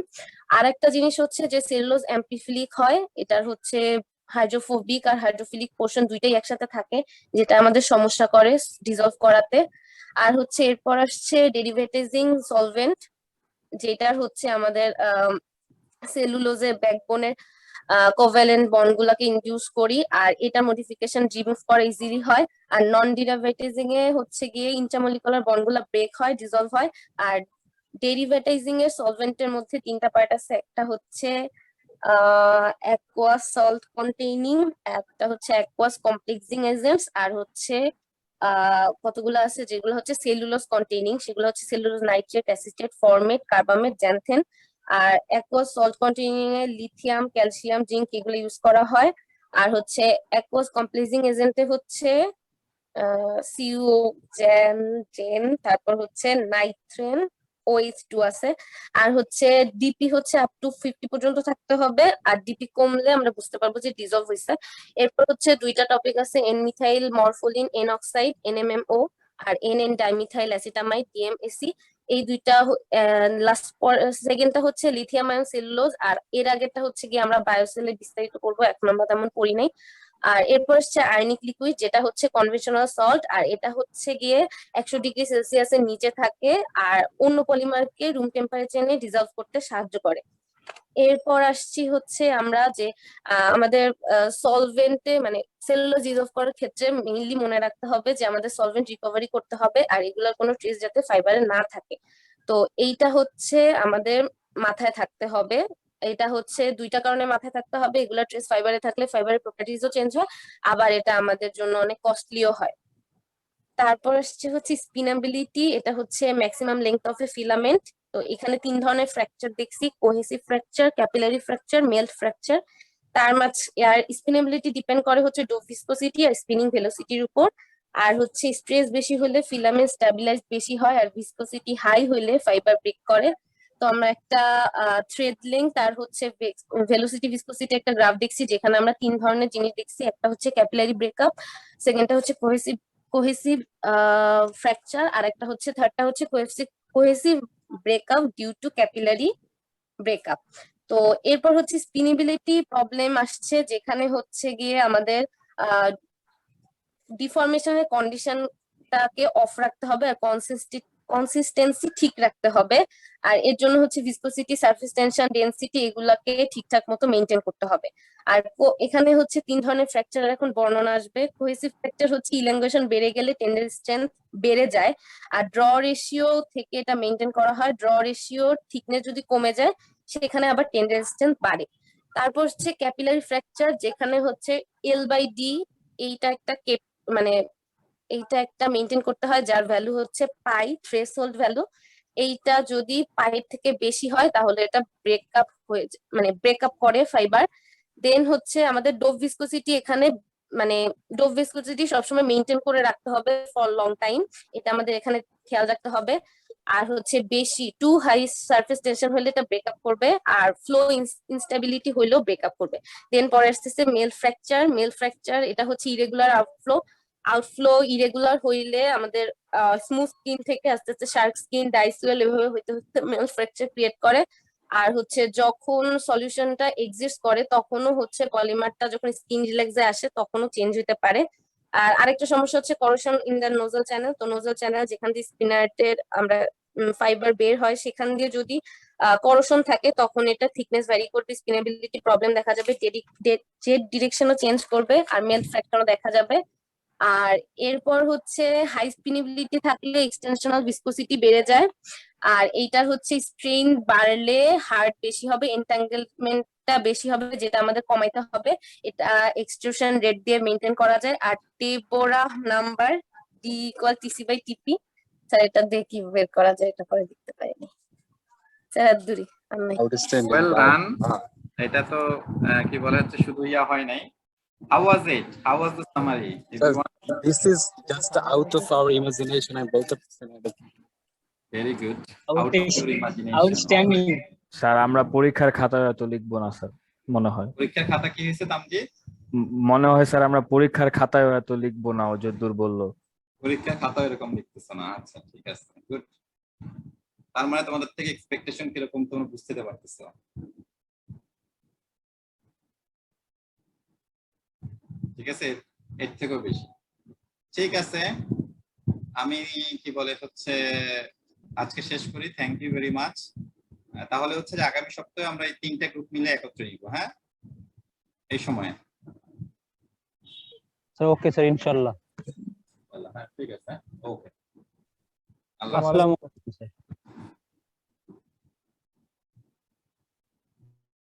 আর একটা জিনিস হচ্ছে যে সেলুলোজ অ্যাম্পিফিলিক হয়, এটার হচ্ছে হাইড্রোফোবিক আর হাইড্রোফিলিক পোর্শন দুইটাই একসাথে থাকে, যেটা আমাদের সমস্যা করে ডিজলভ করাতে। আর হচ্ছে এরপর আসছে ডেরিভেটিজিং সলভেন্ট, যেটার হচ্ছে আমাদের সেলুলোজের ব্যাকবোনের কোভ্যালেন্ট বন্ড গুলাকে ইনডিউস করি, আর এটা মডিফিকেশন রিমুভ করা ইজিলি হয়। আর নন ডেরিভেটিজিং এ হচ্ছে গিয়ে ইন্টারমলিকুলার বন্ড গুলা ব্রেক হয়, ডিজলভ হয়। আর ডেরিভেটাইজিং এর সলভেন্টের মধ্যে তিনটা পার্ট আছে, একটা হচ্ছে অ্যাকুয়াস সল্ট কন্টেইনিং, একটা হচ্ছে অ্যাকুয়াস কমপ্লেক্সিং এজেন্টস, আর হচ্ছে কতগুলো আছে যেগুলো হচ্ছে সেলুলোজ কন্টেইনিং, সেগুলো হচ্ছে cellulose nitrate, acetate, formate, carbamate, xanthan. আর aqueous salt containing a lithium, calcium, zinc এগুলো ইউজ করা হয়। আর হচ্ছে অ্যাকুয়াস কমপ্লেক্সিং এজেন্টে হচ্ছে সিও, জেন, তারপর হচ্ছে নাইট্রেন, OH2 আছে। আর হচ্ছে ডিপি হচ্ছে আপ টু 50 পর্যন্ত থাকতে হবে, আর ডিপি কমলে আমরা বুঝতে পারবো যে ডিজলভ হয়েছে। এরপর হচ্ছে দুইটা টপিক আছে, N methyl morpholine N oxide NMMO, আর এন ডাইমিথাইল অ্যাসিটামাইড DMAC। এই দুইটা লাস্ট সেকেন্ডটা হচ্ছে লিথিয়াম আয়ন সেলুলোজ, আর এর আগেরটা হচ্ছে কি আমরা বায়োসেলে বিস্তারিত করবো, এখন আমরা তেমন পড়ি নাই। আর এরপর হচ্ছে আয়নিক লিকুইড, যেটা হচ্ছে কনভেনশনাল সল্ট, আর এটা হচ্ছে গিয়ে 100°C নিচে থাকে, আর অন্য পলিমারকে রুম টেম্পারেচারে ডিজলভ করতে সাহায্য করে। এরপর আসছি হচ্ছে আমরা যে আমাদের সলভেন্টে মানে সেলুলোজ ডিজলভ করার ক্ষেত্রে মেইনলি মনে রাখতে হবে যে আমাদের সলভেন্ট রিকভারি করতে হবে, আর এগুলোর কোনো ট্রেস যাতে ফাইবারে না থাকে। তো এইটা হচ্ছে আমাদের মাথায় থাকতে হবে। এটা হচ্ছে দুইটা কারণে মাথায় থাকতে হবে, এগুলা ট্রেস ফাইবারে থাকলে ফাইবারের প্রপার্টিজও চেঞ্জ হয়, আবার এটা আমাদের জন্য অনেক কস্টলিও হয়। তারপর আসছে হচ্ছে স্পিনাবিলিটি, এটা হচ্ছে maximum length of A filament. তো এখানে 3 ধরনের ফ্র্যাকচার দেখছি, cohesive fracture, capillary fracture, melt fracture. তার আর স্পিনাবিলিটি ডিপেন্ড করে হচ্ছে ডোপ ভিসকোসিটি আর স্পিনিং ভেলোসিটির উপর। আর হচ্ছে স্ট্রেস বেশি হলে ফিলামেন্ট স্ট্যাবিলাইজ বেশি হয়, আর ভিসকোসিটি হাই হলে ফাইবার ব্রেক করে। তো আমরা একটা থ্রেড লেংথ আর হচ্ছে ভেলোসিটি ভিসকোসিটি একটা গ্রাফ দেখছি, যেখানে আমরা 3 ধরনের জিনিস দেখছি, একটা হচ্ছে ক্যাপিলারি ব্রেকআপ, সেকেন্ডটা হচ্ছে কোহেসিভ ফ্র্যাকচার, আর একটা হচ্ছে থার্ডটা হচ্ছে cohesive breakup due to capillary breakup. তো এরপর হচ্ছে স্পিনিবিলিটি প্রবলেম আসছে, যেখানে হচ্ছে গিয়ে আমাদের ডিফরমেশনের কন্ডিশনটাকে অফ রাখতে হবে, আর কনসিস্টেন্সি ঠিক রাখতে হবে। আর এর জন্য হচ্ছে ভিসকোসিটি, সারফেস টেনশন, ডেনসিটি এগুলাকে ঠিকঠাক মতো মেনটেন করতে হবে। আর এখানে হচ্ছে 3 ধরনের ফ্র্যাকচার এখন বর্ণনা আসবে। কোহেসিভ ফ্র্যাকচার হচ্ছে ইলাঙ্গুয়েশন বেড়ে গেলে টেন্ডেল স্ট্রেংথ বেড়ে যায়, আর ড্র রেশিও থেকে এটা মেনটেন করা হয়। ড্র রেশিও থিকনেস যদি কমে যায় সেখানে আবার টেন্ডেল স্ট্রেংথ বাড়ে। তারপর হচ্ছে ক্যাপিলারি ফ্র্যাকচার, যেখানে হচ্ছে L/D এইটা একটা মানে এইটা একটা মেনটেন করতে হয়, যার ভ্যালু হচ্ছে পাই, থ্রেশহোল্ড ভ্যালু। এইটা যদি পাইয়ের থেকে বেশি হয় তাহলে এটা ব্রেকআপ হয়ে মানে ব্রেকআপ করে ফাইবার। দেন হচ্ছে আমাদের ডোপ ভিসকোসিটি, এখানে মানে ডোপ ভিসকোসিটি সবসময় মেনটেন করে রাখতে হবে ফর লং টাইম, এটা আমাদের এখানে খেয়াল রাখতে হবে। আর হচ্ছে বেশি টু হাই সারফেস টেনশন হলে এটা ব্রেকআপ করবে, আর ফ্লো ইনস্টেবিলিটি হইলেও ব্রেকআপ করবে। দেন পরে আসতেছে মেল ফ্র্যাকচার, এটা হচ্ছে ইরেগুলার আউটফ্লো ইরেগুলার হইলে আমাদের স্মুথ স্কিন থেকে আস্তে আস্তে শার্ক স্কিন, ডাইসুয়েল এভাবে হইতে হইতে মেল ফ্র্যাকচার ক্রিয়েট করে। আর হচ্ছে যখন সলিউশনটা এক্সিস্ট করে তখনও হচ্ছে পলিমারটা যখন স্কিন রিল্যাক্সে আসে তখনও চেঞ্জ হতে পারে। আর আরেকটা সমস্যা হচ্ছে corrosion in the nozzle channel. তো নোজল চ্যানেল যেখান দিয়ে স্পিনারের আমরা ফাইবার বের হয়, সেখান দিয়ে যদি করোশন থাকে তখন এটা থিকনেস ভ্যারি করবে, স্পিনেবিলিটি প্রবলেম দেখা যাবে, জেড ডিরেকশনও চেঞ্জ করবে, আর মেল ফ্র্যাকচারও দেখা যাবে। আর এরপর হচ্ছে হাই স্পিনিবিলিটি থাকলে এক্সটেনশনাল ভিসকোসিটি বেড়ে যায়, আর এইটার হচ্ছে স্ট্রেইন বাড়লে হার্ড বেশি হবে, এন্টাঙ্গেলমেন্টটা বেশি হবে, যেটা আমাদের কমাইতে হবে। এটা এক্সট্রুশন রেট দিয়ে মেনটেন করা যায়। আর টেবোরা নাম্বার D=TC/TP, স্যার এটা দিয়ে কি বের করা যায় এটা পরে দেখতে পাইনি স্যার, দূরি আমি ওয়েল ডান। এটা তো কি বলা হচ্ছে শুধু ইয়া হয় নাই। How was it? How was the summary? This is just out of our imagination. I built up. Very good. Out- Out of your imagination. Outstanding. Sir আমরা পরীক্ষার খাতায় হয়তো লিখবো না স্যার, মনে হয়। পরীক্ষার খাতা কি হয়েছে তামজিদ? মনে হয় স্যার আমরা পরীক্ষার খাতায় হয়তো লিখবো না, ও যদ্দূর বললো। পরীক্ষার খাতা এরকম লিখতেছ না, আচ্ছা ঠিক আছে, গুড। তার মানে তোমাদের থেকে এক্সপেকটেশন কিরকম তোমরা বুঝতে পারতেছো। ঠিক আছে, এর থেকেও বেশি। ঠিক আছে, আমি কি বলে হচ্ছে আজকে শেষ করি। Thank you very much. তাহলে হচ্ছে যে আগামী সপ্তাহে আমরা এই 3টা গ্রুপ মিলে একত্রে নিব, হ্যাঁ, এই সময়ে। স্যার ওকে স্যার ইনশাআল্লাহ। হ্যাঁ ঠিক আছে, ওকে, আল্লাহ হাফেজ। আসসালামু